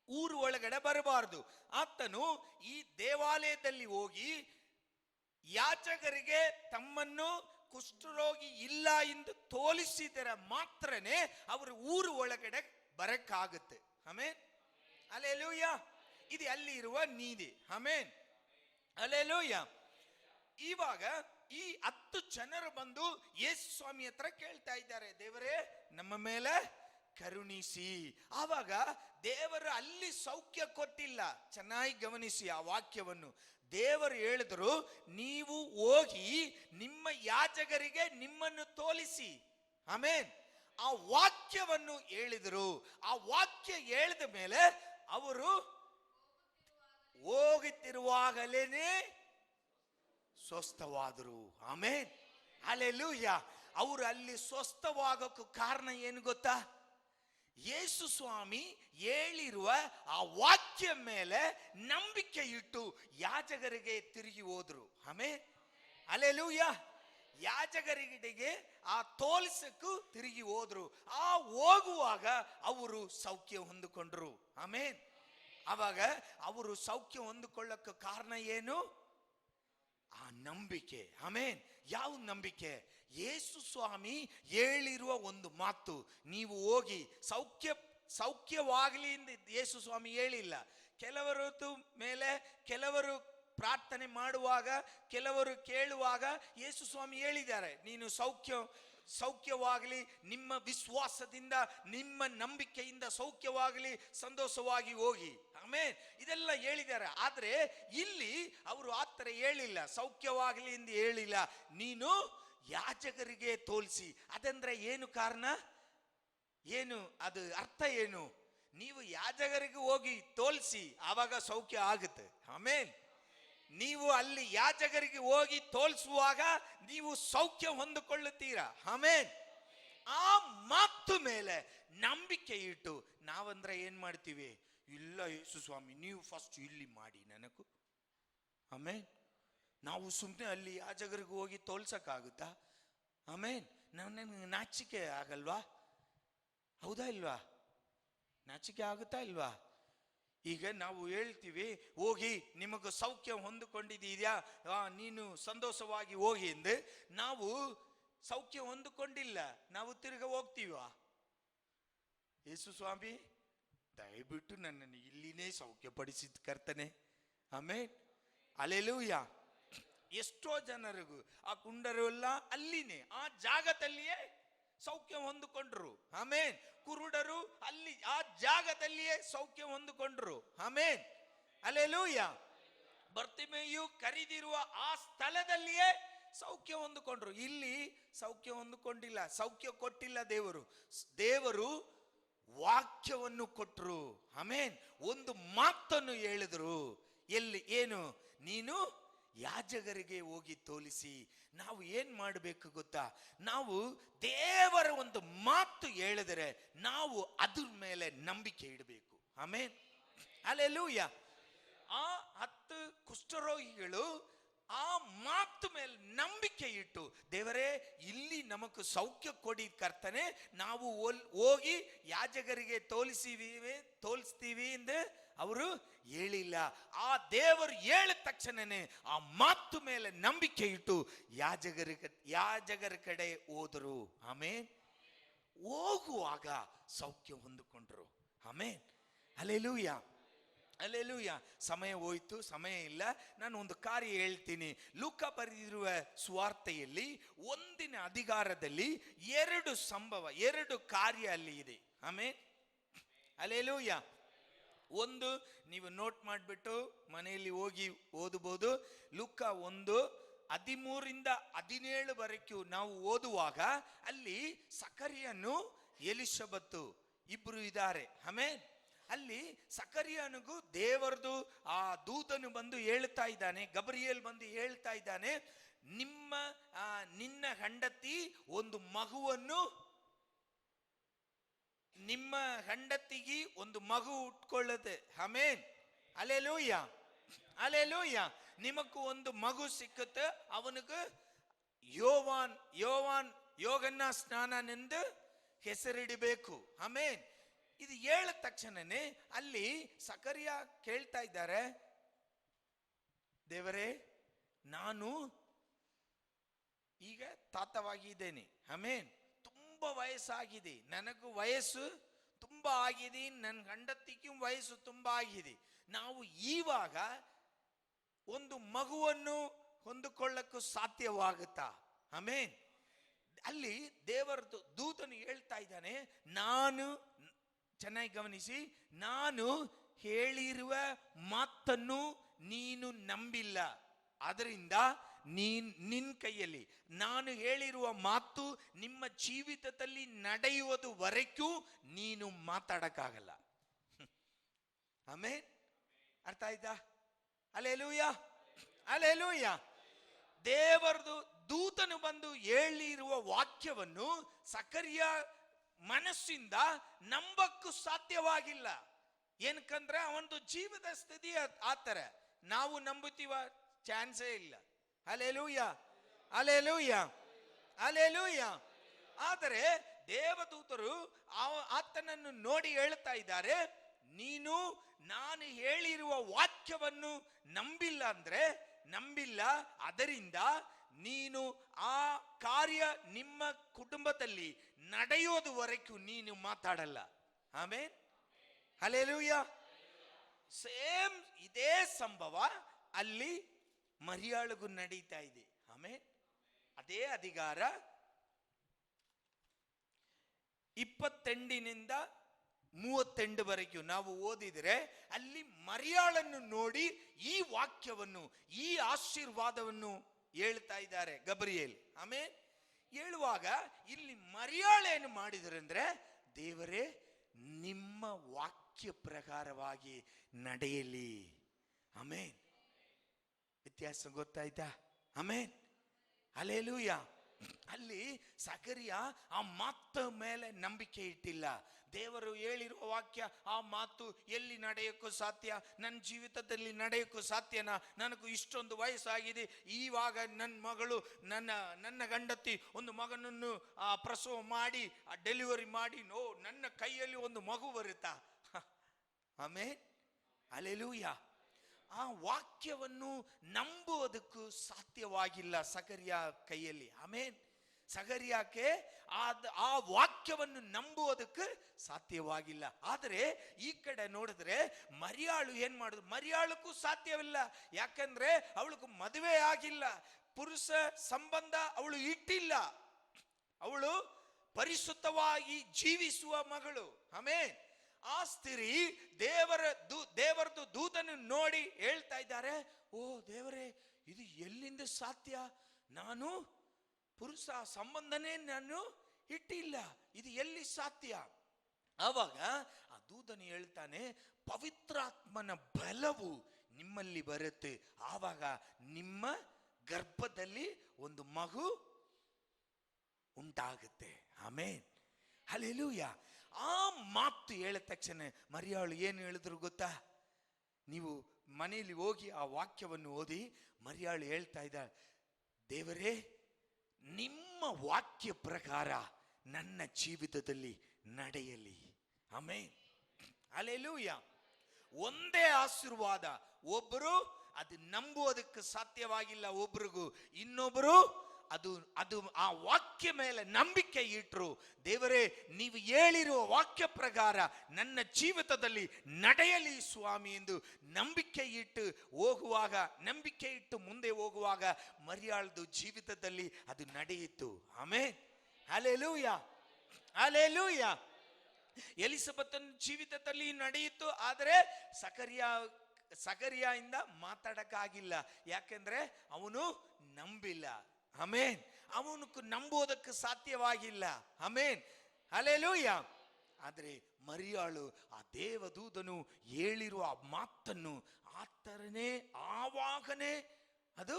ಊರು ಒಳಗಡೆ ಬರಬಾರದು. ಆತನು ಈ ದೇವಾಲಯದಲ್ಲಿ ಹೋಗಿ ಯಾಚಕರಿಗೆ ತಮ್ಮನ್ನು ಕುಷ್ಠರೋಗಿ ಇಲ್ಲ ಎಂದು ತೋಲಿಸಿದರೆ ಮಾತ್ರನೇ ಅವರು ಊರು ಒಳಗಡೆ ಬರಕ್ಕಾಗುತ್ತೆ. ಆಮೇನ್. ಹಲ್ಲೆಲೂಯಾ. ಇದು ಅಲ್ಲಿ ಇರುವ ನೀತಿ. ಆಮೇನ್. ಹಲ್ಲೆಲೂಯಾ. ಇವಾಗ ಈ 10 ಜನರು ಬಂದು ಯೇಸು ಸ್ವಾಮಿ ಹತ್ರ ಕೇಳ್ತಾ ಇದ್ದಾರೆ, ದೇವರೇ ನಮ್ಮ ಮೇಲೆ ಕರುಣಿಸಿ. ಆವಾಗ ದೇವರು ಅಲ್ಲಿ ಸೌಖ್ಯ ಕೊಟ್ಟಿಲ್ಲ. ಚೆನ್ನಾಗಿ ಗಮನಿಸಿ ಆ ವಾಕ್ಯವನ್ನು. ದೇವರು ಹೇಳಿದ್ರು, ನೀವು ಹೋಗಿ ನಿಮ್ಮ ಯಾಜಕರಿಗೆ ನಿಮ್ಮನ್ನು ತೋಲಿಸಿ. ಆಮೇನ್. ಆ ವಾಕ್ಯವನ್ನು ಹೇಳಿದರು. ಆ ವಾಕ್ಯ ಹೇಳಿದ ಮೇಲೆ ಅವರು ಹೋಗುತ್ತಿರುವಾಗಲೇನೆ ಸ್ವಸ್ಥವಾದರು. ಆಮೇನ್, ಹಲ್ಲೆಲೂಯ. ಅವರು ಅಲ್ಲಿ ಸ್ವಸ್ಥವಾಗಕ್ಕೆ ಕಾರಣ ಏನು ಗೊತ್ತಾ? ಯೇಸು ಸ್ವಾಮಿ ಹೇಳಿರುವ ಆ ವಾಕ್ಯ ಮೇಲೆ ನಂಬಿಕೆ ಇಟ್ಟು ಯಾಜಕರಿಗೆ ತಿರುಗಿ ಹೋದ್ರು. ಆಮೇನ್, ಹಲ್ಲೆಲೂಯ. ಯಾಜಕರಿಗೆ ಆ ತೋಲಿಸಕ್ಕೂ ತಿರುಗಿ ಹೋದ್ರು. ಆ ಹೋಗುವಾಗ ಅವರು ಸೌಖ್ಯ ಹೊಂದಿಕೊಂಡ್ರು. ಆಮೇನ್. ಆವಾಗ ಅವರು ಸೌಖ್ಯ ಹೊಂದಿಕೊಳ್ಳಕ್ಕೆ ಕಾರಣ ಏನು? ಆ ನಂಬಿಕೆ. ಆಮೇನ್. ಯಾವ ನಂಬಿಕೆ? ಯೇಸು ಸ್ವಾಮಿ ಹೇಳಿರುವ ಒಂದು ಮಾತು, ನೀವು ಹೋಗಿ ಸೌಖ್ಯವಾಗಲಿ ಎಂದು ಯೇಸು ಸ್ವಾಮಿ ಹೇಳಿಲ್ಲ. ಕೆಲವರು ಮೇಲೆ ಕೆಲವರು ಪ್ರಾರ್ಥನೆ ಮಾಡುವಾಗ, ಕೆಲವರು ಕೇಳುವಾಗ ಯೇಸು ಸ್ವಾಮಿ ಹೇಳಿದ್ದಾರೆ, ನೀನು ಸೌಖ್ಯವಾಗಲಿ, ನಿಮ್ಮ ವಿಶ್ವಾಸದಿಂದ ನಿಮ್ಮ ನಂಬಿಕೆಯಿಂದ ಸೌಖ್ಯವಾಗಲಿ, ಸಂತೋಷವಾಗಿ ಹೋಗಿ. ಆಮೇಲೆ ಇದೆಲ್ಲ ಹೇಳಿದ್ದಾರೆ. ಆದರೆ ಇಲ್ಲಿ ಅವರು ಆ ಥರ ಹೇಳಿಲ್ಲ, ಸೌಖ್ಯವಾಗಲಿ ಎಂದು ಹೇಳಿಲ್ಲ. ನೀನು ಯಾಜಕರಿಗೆ ತೋರಿಸಿ. ಅದಂದ್ರೆ ಏನು ಕಾರಣ? ಏನು ಅದು ಅರ್ಥ ಏನು? ನೀವು ಯಾಜಕರಿಗೆ ಹೋಗಿ ತೋರಿಸಿ, ಆವಾಗ ಸೌಖ್ಯ ಆಗುತ್ತೆ. ಆಮೇಲೆ ನೀವು ಅಲ್ಲಿ ಯಾಜಕರಿಗೆ ಹೋಗಿ ತೋರಿಸುವಾಗ ನೀವು ಸೌಖ್ಯ ಹೊಂದಿಕೊಳ್ಳುತ್ತೀರಾ. ಆಮೇನ್. ಆ ಮಾತು ಮೇಲೆ ನಂಬಿಕೆ ಇಟ್ಟು ನಾವಂದ್ರೆ ಏನ್ ಮಾಡ್ತೀವಿ? ಇಲ್ಲ ಯೇಸು ಸ್ವಾಮಿ, ನೀವು ಫಸ್ಟ್ ಇಲ್ಲಿ ಮಾಡಿ ನನಗೂ. ಆಮೇನ್. ನಾವು ಸುಮ್ಮನೆ ಅಲ್ಲಿ ಯಾಜಕರಿಗೆ ಹೋಗಿ ತೋಲ್ಸಕ್ಕಾಗುತ್ತಾ? ಆಮೇನ್. ನನಗೆ ನಾಚಿಕೆ ಆಗಲ್ವಾ? ಹೌದಾ ಇಲ್ವಾ? ನಾಚಿಕೆ ಆಗುತ್ತಾ ಇಲ್ವಾ? ಈಗ ನಾವು ಹೇಳ್ತೀವಿ, ಹೋಗಿ ನಿಮಗೆ ಸೌಖ್ಯ ಹೊಂದಿಕೊಂಡಿದೀಯಾ, ನೀನು ಸಂತೋಷವಾಗಿ ಹೋಗಿ ಎಂದು. ನಾವು ಸೌಖ್ಯ ಹೊಂದಿಕೊಂಡಿಲ್ಲ, ನಾವು ತಿರುಗ ಹೋಗ್ತೀವ? ಯೇಸು ಸ್ವಾಮಿ ದಯವಿಟ್ಟು ನನ್ನನ್ನು ಇಲ್ಲಿನೇ ಸೌಖ್ಯಪಡಿಸಿದ ಕರ್ತನೆ. ಆಮೇಲೆ ಹಲ್ಲೆಲೂಯಾ. ಎಷ್ಟೋ ಜನರಿಗೂ ಆ ಕುಂಡರು ಎಲ್ಲ ಅಲ್ಲಿನೇ ಆ ಜಾಗದಲ್ಲಿಯೇ ಸೌಖ್ಯ ಹೊಂದಿಕೊಂಡ್ರು. ಆಮೇನ್. ಕುರುಡರು ಅಲ್ಲಿ ಆ ಜಾಗದಲ್ಲಿಯೇ ಸೌಖ್ಯ ಹೊಂದಿಕೊಂಡ್ರು. ಆಮೇನ್, ಹಲ್ಲೆಲೂಯ. ಬರ್ತಿಮೆಯು ಕರೆದಿರುವ ಆ ಸ್ಥಳದಲ್ಲಿಯೇ ಸೌಖ್ಯ ಹೊಂದಿಕೊಂಡ್ರು. ಇಲ್ಲಿ ಸೌಖ್ಯ ಹೊಂದಿಕೊಂಡಿಲ್ಲ, ಸೌಖ್ಯ ಕೊಟ್ಟಿಲ್ಲ ದೇವರು. ದೇವರು ವಾಕ್ಯವನ್ನು ಕೊಟ್ಟರು. ಆಮೇನ್. ಒಂದು ಮಾತನ್ನು ಹೇಳಿದ್ರು. ಎಲ್ಲಿ? ಏನು? ನೀನು ಯಾಜಕರಿಗೆ ಹೋಗಿ ತೋಲಿಸಿ. ನಾವು ಏನ್ ಮಾಡಬೇಕು ಗೊತ್ತಾ? ನಾವು ದೇವರ ಒಂದು ಮಾತು ಹೇಳಿದರೆ ನಾವು ಅದ್ರ ಮೇಲೆ ನಂಬಿಕೆ ಇಡಬೇಕು. ಆಮೇನ್, ಹಲ್ಲೆಲೂಯ. ಆ 10 ಕುಷ್ಠರೋಗಿಗಳು ಆ ಮಾತು ಮೇಲೆ ನಂಬಿಕೆ ಇಟ್ಟು, ದೇವರೇ ಇಲ್ಲಿ ಸೌಖ್ಯ ಕೊಡಿ ಕರ್ತನೆ, ನಾವು ಹೋಗಿ ಯಾಜಕರಿಗೆ ತೋಲಿಸ್ತೀವಿ ಎಂದು ಅವರು ಹೇಳಿಲ್ಲ. ಆ ದೇವರು ಹೇಳಿದ ತಕ್ಷಣನೇ ಆ ಮಾತು ಮೇಲೆ ನಂಬಿಕೆ ಇಟ್ಟು ಯಾಜಕರ ಕಡೆ ಹೋದರು. ಆಮೇನ್. ಹೋಗುವಾಗ ಸೌಖ್ಯ ಹೊಂದಿಕೊಂಡ್ರು. ಆಮೇನ್, ಹಲ್ಲೆಲೂಯ, ಹಲ್ಲೆಲೂಯ. ಸಮಯ ಹೋಯ್ತು, ಸಮಯ ಇಲ್ಲ. ನಾನು ಒಂದು ಕಾರ್ಯ ಹೇಳ್ತೀನಿ. ಲೂಕ ಬರೆದಿರುವ ಸುವಾರ್ತೆಯಲ್ಲಿ 1ನೇ ಅಧಿಕಾರದಲ್ಲಿ 2 ಸಂಭವ, 2 ಕಾರ್ಯ ಅಲ್ಲಿ ಇದೆ. ಆಮೇನ್, ಹಲ್ಲೆಲೂಯ. ಒಂದು ನೀವು ನೋಟ್ ಮಾಡಿಬಿಟ್ಟು ಮನೆಯಲ್ಲಿ ಹೋಗಿ ಓದಬಹುದು. ಲೂಕ 1:13 17 ವರೆಗೂ ನಾವು ಓದುವಾಗ ಅಲ್ಲಿ ಸಕರಿಯನು ಎಲಿಷಬತ್ತು ಇಬ್ರು ಇದ್ದಾರೆ. ಆಮೇನ್. ಅಲ್ಲಿ ಸಕರಿಯನಿಗೂ ದೇವರದು ಆ ದೂತನು ಬಂದು ಹೇಳ್ತಾ ಇದ್ದಾನೆ, ಗಬ್ರಿಯೇಲ್ ಬಂದು ಹೇಳ್ತಾ ಇದ್ದಾನೆ, ನಿನ್ನ ಹೆಂಡತಿ ಒಂದು ಮಗುವನ್ನು, ನಿಮ್ಮ ಹೆಂಡತಿಗೆ ಒಂದು ಮಗು ಹುಟ್ಕೊಳ್ಳುತ್ತೆ. ಆಮೇನ್, ಹಲ್ಲೆಲೂಯ, ಹಲ್ಲೆಲೂಯ. ನಿಮಗೂ ಒಂದು ಮಗು ಸಿಕ್ಕುತ್ತೆ. ಅವನಿಗೆ ಯೋಗನ್ನ ಸ್ನಾನನೆಂದು ಹೆಸರಿಡಬೇಕು. ಆಮೇನ್. ಇದು ಹೇಳಿದ ತಕ್ಷಣನೇ ಅಲ್ಲಿ ಸಕರಿಯ ಕೇಳ್ತಾ ಇದ್ದಾರೆ, ದೇವರೇ, ನಾನು ಈಗ ತಾತವಾಗಿದ್ದೇನೆ. ಆಮೇನ್. ತುಂಬಾ ವಯಸ್ಸಾಗಿದೆ, ನನಗೂ ವಯಸ್ಸು ತುಂಬಾ ಆಗಿದೆ, ನನ್ನ ಗಂಡತಿಗೂ ವಯಸ್ಸು ತುಂಬಾ ಆಗಿದೆ. ನಾವು ಇವಾಗ ಒಂದು ಮಗುವನ್ನು ಹೊಂದಿಕೊಳ್ಳಕ್ಕೂ ಸಾಧ್ಯವಾಗುತ್ತಾ? ಆಮೇನ್. ಅಲ್ಲಿ ದೇವರದು ದೂತನು ಹೇಳ್ತಾ ಇದ್ದಾನೆ, ನಾನು, ಚೆನ್ನಾಗಿ ಗಮನಿಸಿ, ನಾನು ಹೇಳಿರುವ ಮಾತನ್ನು ನೀನು ನಂಬಿಲ್ಲ, ಅದರಿಂದ ನಿನ್ನ ಕೈಯಲ್ಲಿ ನಾನು ಹೇಳಿರುವ ಮಾತು ನಿಮ್ಮ ಜೀವಿತದಲ್ಲಿ ನಡೆಯುವುದುವರೆಗೂ ನೀನು ಮಾತಾಡಕ್ಕಾಗಲ್ಲ. ಆಮೇನ್, ಅರ್ಥ ಆಯ್ತಾ? Hallelujah, hallelujah. ದೇವರದು ದೂತನು ಬಂದು ಹೇಳಿರುವ ವಾಕ್ಯವನ್ನು ಸಕರ್ಯ ಮನಸ್ಸಿಂದ ನಂಬಕ್ಕೂ ಸಾಧ್ಯವಾಗಿಲ್ಲ. ಏನಕ್ಕಂದ್ರೆ ಅವನದು ಜೀವದ ಸ್ಥಿತಿ ಆತರ. ನಾವು ನಂಬುತ್ತೀವ? ಚಾನ್ಸೇ ಇಲ್ಲ. Hallelujah, hallelujah, hallelujah. ಆದರೆ ದೇವದೂತರು ಆತನನ್ನು ನೋಡಿ ಹೇಳ್ತಾ ಇದ್ದಾರೆ, ನೀನು ನಾನು ಹೇಳಿರುವ ವಾಕ್ಯವನ್ನು ನಂಬಿಲ್ಲ, ಅದರಿಂದ ನೀನು ಆ ಕಾರ್ಯ ನಿಮ್ಮ ಕುಟುಂಬದಲ್ಲಿ ನಡೆಯೋದುವರೆಗೂ ನೀನು ಮಾತಾಡಲ್ಲ. ಆಮೇನ್, ಹಲ್ಲೆಲೂಯಾ. ಸೇಮ್ ಇದೇ ಸಂಭವ ಅಲ್ಲಿ ಮರಿಯಾಳಿಗೂ ನಡೀತಾ ಇದೆ. ಆಮೇನ್. ಅದೇ ಅಧಿಕಾರ 28-32 ನಾವು ಓದಿದರೆ ಅಲ್ಲಿ ಮರಿಯಾಳನ್ನು ನೋಡಿ ಈ ವಾಕ್ಯವನ್ನು, ಈ ಆಶೀರ್ವಾದವನ್ನು ಹೇಳ್ತಾ ಇದ್ದಾರೆ ಗಬ್ರಿಯೇಲ್. ಆಮೇನ್. ಹೇಳುವಾಗ ಇಲ್ಲಿ ಮರಿಯಾಳೇನು ಮಾಡಿದರಂದ್ರೆ, ದೇವರೇ ನಿಮ್ಮ ವಾಕ್ಯ ಪ್ರಕಾರವಾಗಿ ನಡೆಯಲಿ. ಆಮೇನ್. ವ್ಯತ್ಯಾಸ ಗೊತ್ತಾಯ್ತಾ? ಆಮೇನ್, ಹಲ್ಲೆಲೂಯಾ. ಅಲ್ಲಿ ಸಕರ್ಯ ಆ ಮಾತು ಮೇಲೆ ನಂಬಿಕೆ ಇಟ್ಟಿಲ್ಲ. ದೇವರು ಹೇಳಿರುವ ವಾಕ್ಯ, ಆ ಮಾತು ಎಲ್ಲಿ ನಡೆಯೋಕ್ಕೂ ಸಾಧ್ಯ? ನನ್ನ ಜೀವಿತದಲ್ಲಿ ನಡೆಯೋಕ್ಕೂ ಸಾಧ್ಯನಾ? ನನಗೂ ಇಷ್ಟೊಂದು ವಯಸ್ಸಾಗಿದೆ, ಇವಾಗ ನನ್ನ ಮಗಳು, ನನ್ನ ಗಂಡತಿ ಒಂದು ಮಗನನ್ನು ಪ್ರಸವ ಮಾಡಿ ಡೆಲಿವರಿ ಮಾಡಿ, ನನ್ನ ಕೈಯಲ್ಲಿ ಒಂದು ಮಗು ಬರುತ್ತಾ? ಆಮೇನ್, ಹಲ್ಲೆಲೂಯಾ. ಆ ವಾಕ್ಯವನ್ನು ನಂಬುವುದಕ್ಕೂ ಸಾಧ್ಯವಾಗಿಲ್ಲ ಸಕರ್ಯ ಕೈಯಲ್ಲಿ. ಆಮೇನ್. ಸಕರ್ಯಕ್ಕೆ ಆ ವಾಕ್ಯವನ್ನು ನಂಬುವುದಕ್ಕೆ ಸಾಧ್ಯವಾಗಿಲ್ಲ. ಆದರೆ ಈ ಕಡೆ ನೋಡಿದ್ರೆ ಮರಿಯಾಳು ಏನ್ ಮಾಡುದು? ಮರಿಯಾಳಕ್ಕೂ ಸಾಧ್ಯವಿಲ್ಲ. ಯಾಕಂದ್ರೆ ಅವಳಿಗೂ ಮದುವೆ ಆಗಿಲ್ಲ, ಪುರುಷ ಸಂಬಂಧ ಅವಳು ಇಟ್ಟಿಲ್ಲ, ಅವಳು ಪರಿಶುದ್ಧವಾಗಿ ಜೀವಿಸುವ ಮಗಳು. ಆಮೇನ್. ಆ ಸ್ತ್ರೀ ದೇವರದು ದೂತನ್ನು ನೋಡಿ ಹೇಳ್ತಾ ಇದ್ದಾರೆ, ಓ ದೇವರೇ, ಇದು ಎಲ್ಲಿಂದ ಸಾಧ್ಯ? ನಾನು ಪುರುಷ ಸಂಬಂಧನೇ ನಾನು ಇಟ್ಟಿಲ್ಲ, ಇದು ಎಲ್ಲಿ ಸಾಧ್ಯ? ಆವಾಗ ಆ ದೂತನು ಹೇಳ್ತಾನೆ, ಪವಿತ್ರಾತ್ಮನ ಬಲವು ನಿಮ್ಮಲ್ಲಿ ಬರುತ್ತೆ, ಆವಾಗ ನಿಮ್ಮ ಗರ್ಭದಲ್ಲಿ ಒಂದು ಮಗು ಉಂಟಾಗುತ್ತೆ. ಆಮೇನ್, ಹಲ್ಲೆಲೂಯಾ. ಆ ಮಾತು ಹೇಳಿದ ತಕ್ಷಣ ಮರಿಯಾಳು ಏನು ಹೇಳಿದ್ರು ಗೊತ್ತಾ? ನೀವು ಮನೆಯಲ್ಲಿ ಹೋಗಿ ಆ ವಾಕ್ಯವನ್ನು ಓದಿ. ಮರಿಯಾಳು ಹೇಳ್ತಾ ಇದ್ದಾಳೆ, ದೇವರೇ ನಿಮ್ಮ ವಾಕ್ಯ ಪ್ರಕಾರ ನನ್ನ ಜೀವಿತದಲ್ಲಿ ನಡೆಯಲಿ. ಆಮೇನ್, ಹಲ್ಲೆಲೂಯಾ. ಒಂದೇ ಆಶೀರ್ವಾದ. ಒಬ್ಬರು ಅದು ನಂಬುವುದಕ್ಕೆ ಸಾಧ್ಯವಾಗಿಲ್ಲ, ಒಬ್ರಿಗೂ ಇನ್ನೊಬ್ಬರು ಅದು ಆ ವಾಕ್ಯ ಮೇಲೆ ನಂಬಿಕೆ ಇಟ್ರು. ದೇವರೇ ನೀವು ಹೇಳಿರುವ ವಾಕ್ಯ ಪ್ರಕಾರ ನನ್ನ ಜೀವಿತದಲ್ಲಿ ನಡೆಯಲಿ ಸ್ವಾಮಿ ಎಂದು ನಂಬಿಕೆ ಇಟ್ಟು ಮುಂದೆ ಹೋಗುವಾಗ ಮರಿಯಾಳದು ಜೀವಿತದಲ್ಲಿ ಅದು ನಡೆಯಿತು. ಆಮೇನ್, ಹಲ್ಲೆಲೂಯಾ, ಹಲ್ಲೆಲೂಯಾ. ಎಲಿಸಬೆತನ ಜೀವಿತದಲ್ಲಿ ನಡೆಯಿತು, ಆದರೆ ಸಕರ್ಯದಿಂದ ಮಾತಾಡಕ್ಕಾಗಿಲ್ಲ. ಯಾಕೆಂದ್ರೆ ಅವನು ನಂಬಿಲ್ಲ. ಆಮೇನ್. ಅವನು ನಂಬೋದಕ್ಕೆ ಸಾಧ್ಯವಾಗಿಲ್ಲ. ಆಮೇನ್, ಹಲ್ಲೆಲೂಯಾ. ಆದರೆ ಮರಿಯಾಳು ಆ ದೇವದೂತನು ಹೇಳಿರುವ ಆ ಮಾತನ್ನು ಆತರನೇ ಆವಾಗನೇ ಅದು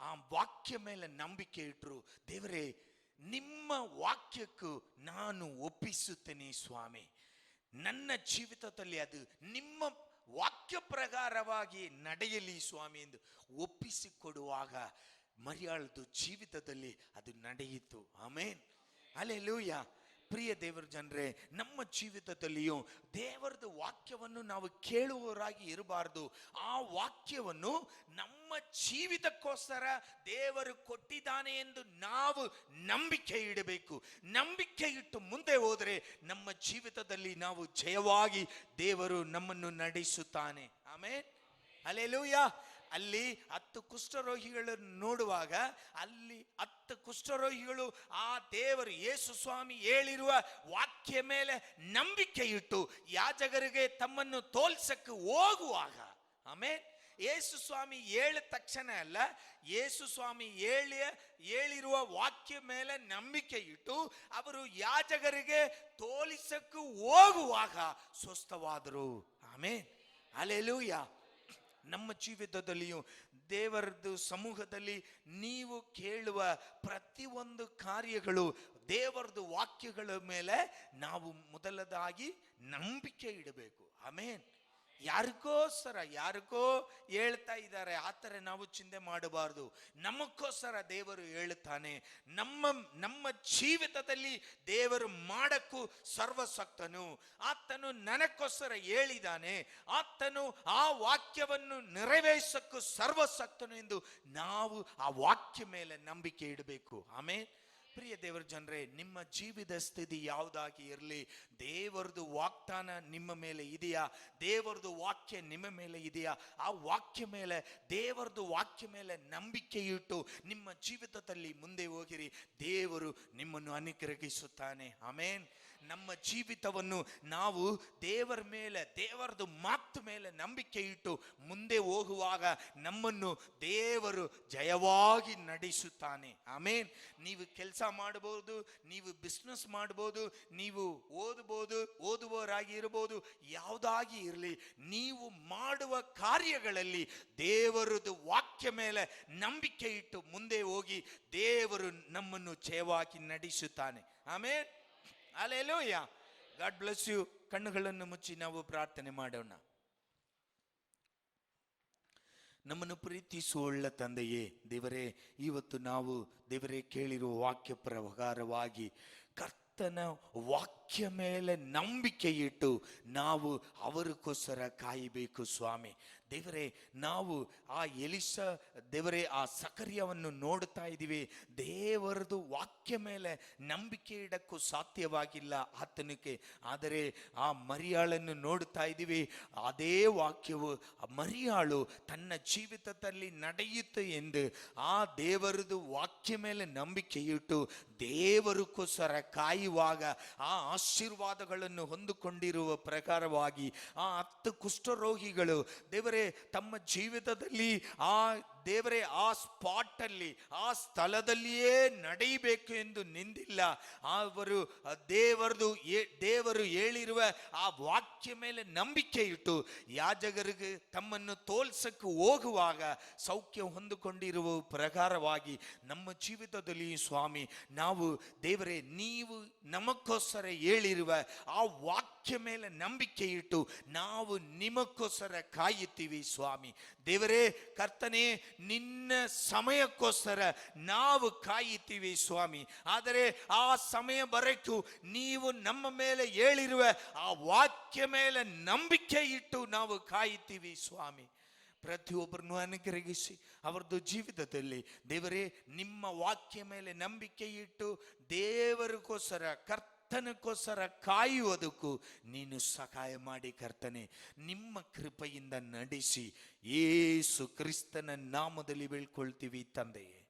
ಆ ವಾಕ್ಯ ಮೇಲೆ ನಂಬಿಕೆ ಇಟ್ರು. ದೇವರೇ ನಿಮ್ಮ ವಾಕ್ಯಕ್ಕೂ ನಾನು ಒಪ್ಪಿಸುತ್ತೇನೆ ಸ್ವಾಮಿ, ನನ್ನ ಜೀವಿತದಲ್ಲಿ ಅದು ನಿಮ್ಮ ವಾಕ್ಯ ಪ್ರಕಾರವಾಗಿ ನಡೆಯಲಿ ಸ್ವಾಮಿ ಎಂದು ಒಪ್ಪಿಸಿಕೊಡುವಾಗ ಮರಿಯಾಳದು ಜೀವಿತದಲ್ಲಿ ಅದು ನಡೆಯಿತು. ಆಮೇನ್, ಹಲ್ಲೆಲೂಯಾ. ಪ್ರಿಯ ದೇವರ ಜನರೇ, ನಮ್ಮ ಜೀವಿತದಲ್ಲಿಯೂ ದೇವರದ ವಾಕ್ಯವನ್ನು ನಾವು ಕೇಳುವವರಾಗಿ ಇರಬಾರ್ದು. ಆ ವಾಕ್ಯವನ್ನು ನಮ್ಮ ಜೀವಿತಕ್ಕೋಸ್ಕರ ದೇವರು ಕೊಟ್ಟಿದ್ದಾನೆ ಎಂದು ನಾವು ನಂಬಿಕೆ ಇಡಬೇಕು. ನಂಬಿಕೆ ಇಟ್ಟು ಮುಂದೆ ಹೋದರೆ ನಮ್ಮ ಜೀವಿತದಲ್ಲಿ ನಾವು ಜಯವಾಗಿ ದೇವರು ನಮ್ಮನ್ನು ನಡೆಸುತ್ತಾನೆ. ಆಮೇನ್, ಹಲ್ಲೆಲೂಯಾ. ಅಲ್ಲಿ 10 ಕುಷ್ಠರೋಗಿಗಳನ್ನು ನೋಡುವಾಗ ಅಲ್ಲಿ 10 ಕುಷ್ಠರೋಗಿಗಳು ಆ ದೇವರು ಯೇಸು ಸ್ವಾಮಿ ಹೇಳಿರುವ ವಾಕ್ಯ ಮೇಲೆ ನಂಬಿಕೆ ಇಟ್ಟು ಯಾಜಕರಿಗೆ ತಮ್ಮನ್ನು ತೋಲ್ಸಕ್ಕೆ ಹೋಗುವಾಗ, ಆಮೇಲೆ ಯೇಸು ಸ್ವಾಮಿ ಹೇಳಿದ ತಕ್ಷಣ ಅಲ್ಲ, ಯೇಸು ಸ್ವಾಮಿ ಹೇಳಿರುವ ವಾಕ್ಯ ಮೇಲೆ ನಂಬಿಕೆ ಇಟ್ಟು ಅವರು ಯಾಜಕರಿಗೆ ತೋಲಿಸಕ್ಕೆ ಹೋಗುವಾಗ ಸ್ವಸ್ಥವಾದರು. ಆಮೇಲೆ ಹಲ್ಲೆಲೂಯ. ನಮ್ಮ ಜೀವಿತದಲ್ಲಿಯೂ ದೇವರದ್ದು ಸಮೂಹದಲ್ಲಿ ನೀವು ಕೇಳುವ ಪ್ರತಿಯೊಂದು ಕಾರ್ಯಗಳು ದೇವರದು ವಾಕ್ಯಗಳ ಮೇಲೆ ನಾವು ಮೊದಲದಾಗಿ ನಂಬಿಕೆ ಇಡಬೇಕು. ಆಮೇನ್. ಯಾರಿಗೋ ಹೇಳ್ತಾ ಇದ್ದಾರೆ ಆ ಥರ ನಾವು ಚಿಂತೆ ಮಾಡಬಾರ್ದು. ನಮಗೋಸ್ಕರ ದೇವರು ಹೇಳುತ್ತಾನೆ. ನಮ್ಮ ಜೀವಿತದಲ್ಲಿ ದೇವರು ಮಾಡಕ್ಕೂ ಸರ್ವಶಕ್ತನು. ಆತನು ನನಗೋಸ್ಕರ ಹೇಳಿದ್ದಾನೆ, ಆತನು ಆ ವಾಕ್ಯವನ್ನು ನೆರವೇರಿಸಕ್ಕೂ ಸರ್ವಶಕ್ತನು ಎಂದು ನಾವು ಆ ವಾಕ್ಯ ಮೇಲೆ ನಂಬಿಕೆ ಇಡಬೇಕು. ಆಮೇಲೆ ಪ್ರಿಯ ದೇವರ ಜನರೇ, ನಿಮ್ಮ ಜೀವಿತ ಸ್ಥಿತಿ ಯಾವುದಾಗಿ ಇರಲಿ, ದೇವರದು ವಾಗ್ದಾನ ನಿಮ್ಮ ಮೇಲೆ ಇದೆಯಾ, ದೇವರದು ವಾಕ್ಯ ನಿಮ್ಮ ಮೇಲೆ ಇದೆಯಾ, ಆ ವಾಕ್ಯ ಮೇಲೆ ದೇವರದು ವಾಕ್ಯ ಮೇಲೆ ನಂಬಿಕೆ ಇಟ್ಟು ನಿಮ್ಮ ಜೀವಿತದಲ್ಲಿ ಮುಂದೆ ಹೋಗಿರಿ. ದೇವರು ನಿಮ್ಮನ್ನು ಅನುಗ್ರಹಿಸುತ್ತಾನೆ. ಆಮೇನ್. ನಮ್ಮ ಜೀವಿತವನ್ನು ನಾವು ದೇವರ ಮೇಲೆ, ದೇವರದು ಮಾತು ಮೇಲೆ ನಂಬಿಕೆ ಇಟ್ಟು ಮುಂದೆ ಹೋಗುವಾಗ ನಮ್ಮನ್ನು ದೇವರು ಜಯವಾಗಿ ನಡೆಸುತ್ತಾನೆ. ಆಮೇನ್. ನೀವು ಕೆಲಸ ಮಾಡಬಹುದು, ನೀವು ಬಿಸ್ನೆಸ್ ಮಾಡಬಹುದು, ನೀವು ಓದುವವರಾಗಿ ಇರಬಹುದು, ಯಾವುದಾಗಿ ಇರಲಿ, ನೀವು ಮಾಡುವ ಕಾರ್ಯಗಳಲ್ಲಿ ದೇವರದು ವಾಕ್ಯ ಮೇಲೆ ನಂಬಿಕೆ ಇಟ್ಟು ಮುಂದೆ ಹೋಗಿ ದೇವರು ನಮ್ಮನ್ನು ಜಯವಾಗಿ ನಡೆಸುತ್ತಾನೆ. Amen. Hallelujah. God bless you. ಕಣ್ಣುಗಳನ್ನು ಮುಚ್ಚಿ ನಾವು ಪ್ರಾರ್ಥನೆ ಮಾಡೋಣ. ನಮ್ಮನ್ನು ಪ್ರೀತಿಸುವ ತಂದೆಯೇ, ದೇವರೇ, ಇವತ್ತು ನಾವು ದೇವರೇ ಕೇಳಿರುವ ವಾಕ್ಯ ಪ್ರಕಾರವಾಗಿ ಕರ್ತನ ವಾಕ್ಯ ಮೇಲೆ ನಂಬಿಕೆ ಇಟ್ಟು ನಾವು ಅವರಿಗೋಸ್ಕರ ಕಾಯಬೇಕು ಸ್ವಾಮಿ. ದೇವರೇ, ನಾವು ಆ ದೇವರೇ ಆ ಸಕರ್ಯವನ್ನು ನೋಡ್ತಾ ಇದ್ದೀವಿ. ದೇವರದು ವಾಕ್ಯ ಮೇಲೆ ನಂಬಿಕೆ ಇಡಕ್ಕೂ ಸಾಧ್ಯವಾಗಿಲ್ಲ ಆತನಿಗೆ. ಆದರೆ ಆ ಮರಿಯಾಳನ್ನು ನೋಡ್ತಾ ಇದ್ದೀವಿ. ಅದೇ ವಾಕ್ಯವು ಮರಿಯಾಳು ತನ್ನ ಜೀವಿತದಲ್ಲಿ ನಡೆಯುತ್ತೆ ಎಂದು ಆ ದೇವರದು ವಾಕ್ಯ ಮೇಲೆ ನಂಬಿಕೆ ಇಟ್ಟು ದೇವರಿಗೋಸ್ಕರ ಕಾಯುವಾಗ ಆ ಆಶೀರ್ವಾದಗಳನ್ನು ಹೊಂದಿಕೊಂಡಿರುವ ಪ್ರಕಾರವಾಗಿ ಆ 10 ಕುಷ್ಠರೋಗಿಗಳು ದೇವರೇ ತಮ್ಮ ಜೀವಿತದಲ್ಲಿ ದೇವರೇ ಆ ಸ್ಪಾಟ್ ಅಲ್ಲಿ, ಆ ಸ್ಥಳದಲ್ಲಿಯೇ ನಡೆಯಬೇಕು ಎಂದು ನಿಂದಿಲ್ಲ. ಅವರು ದೇವರು ಹೇಳಿರುವ ಆ ವಾಕ್ಯ ಮೇಲೆ ನಂಬಿಕೆ ಇಟ್ಟು ಯಾಜಕರಿಗೆ ತಮ್ಮನ್ನು ತೋಲ್ಸಕ್ಕೆ ಹೋಗುವಾಗ ಸೌಖ್ಯ ಹೊಂದಿಕೊಂಡಿರುವ ಪ್ರಕಾರವಾಗಿ ನಮ್ಮ ಜೀವಿತದಲ್ಲಿ ಸ್ವಾಮಿ ನಾವು ದೇವರೇ ನೀವು ನಮಗೋಸ್ಕರ ಹೇಳಿರುವ ಆ ವಾಕ್ಯ ಮೇಲೆ ನಂಬಿಕೆ ಇಟ್ಟು ನಾವು ನಿಮಗೋಸ್ಕರ ಕಾಯುತ್ತೀವಿ ಸ್ವಾಮಿ. ದೇವರೇ ಕರ್ತನೇ, ನಿನ್ನ ಸಮಯಕ್ಕೋಸ್ಕರ ನಾವು ಕಾಯುತ್ತೀವಿ ಸ್ವಾಮಿ. ಆದರೆ ಆ ಸಮಯ ಬರಕ್ಕೂ ನೀವು ನಮ್ಮ ಮೇಲೆ ಹೇಳಿರುವ ಆ ವಾಕ್ಯ ಮೇಲೆ ನಂಬಿಕೆ ಇಟ್ಟು ನಾವು ಕಾಯುತ್ತೀವಿ ಸ್ವಾಮಿ. ಪ್ರತಿಯೊಬ್ಬರನ್ನು ಅನುಗ್ರಹಿಸಿ ಅವರದ್ದು ಜೀವಿತದಲ್ಲಿ ದೇವರೇ ನಿಮ್ಮ ವಾಕ್ಯ ಮೇಲೆ ನಂಬಿಕೆ ಇಟ್ಟು ದೇವರಿಗೋಸ್ಕರ ಕರ್ತನಕ್ಕೋಸ್ಕರ ಕಾಯುವುದಕ್ಕೂ ನೀನು ಸಹಾಯ ಮಾಡಿ ಕರ್ತನೆ. ನಿಮ್ಮ ಕೃಪೆಯಿಂದ ನಡೆಸಿ ಯೇಸು ಕ್ರಿಸ್ತನ ನಾಮದಲ್ಲಿ ಬೇಳ್ಕೊಳ್ತೀವಿ ತಂದೆಯೇ.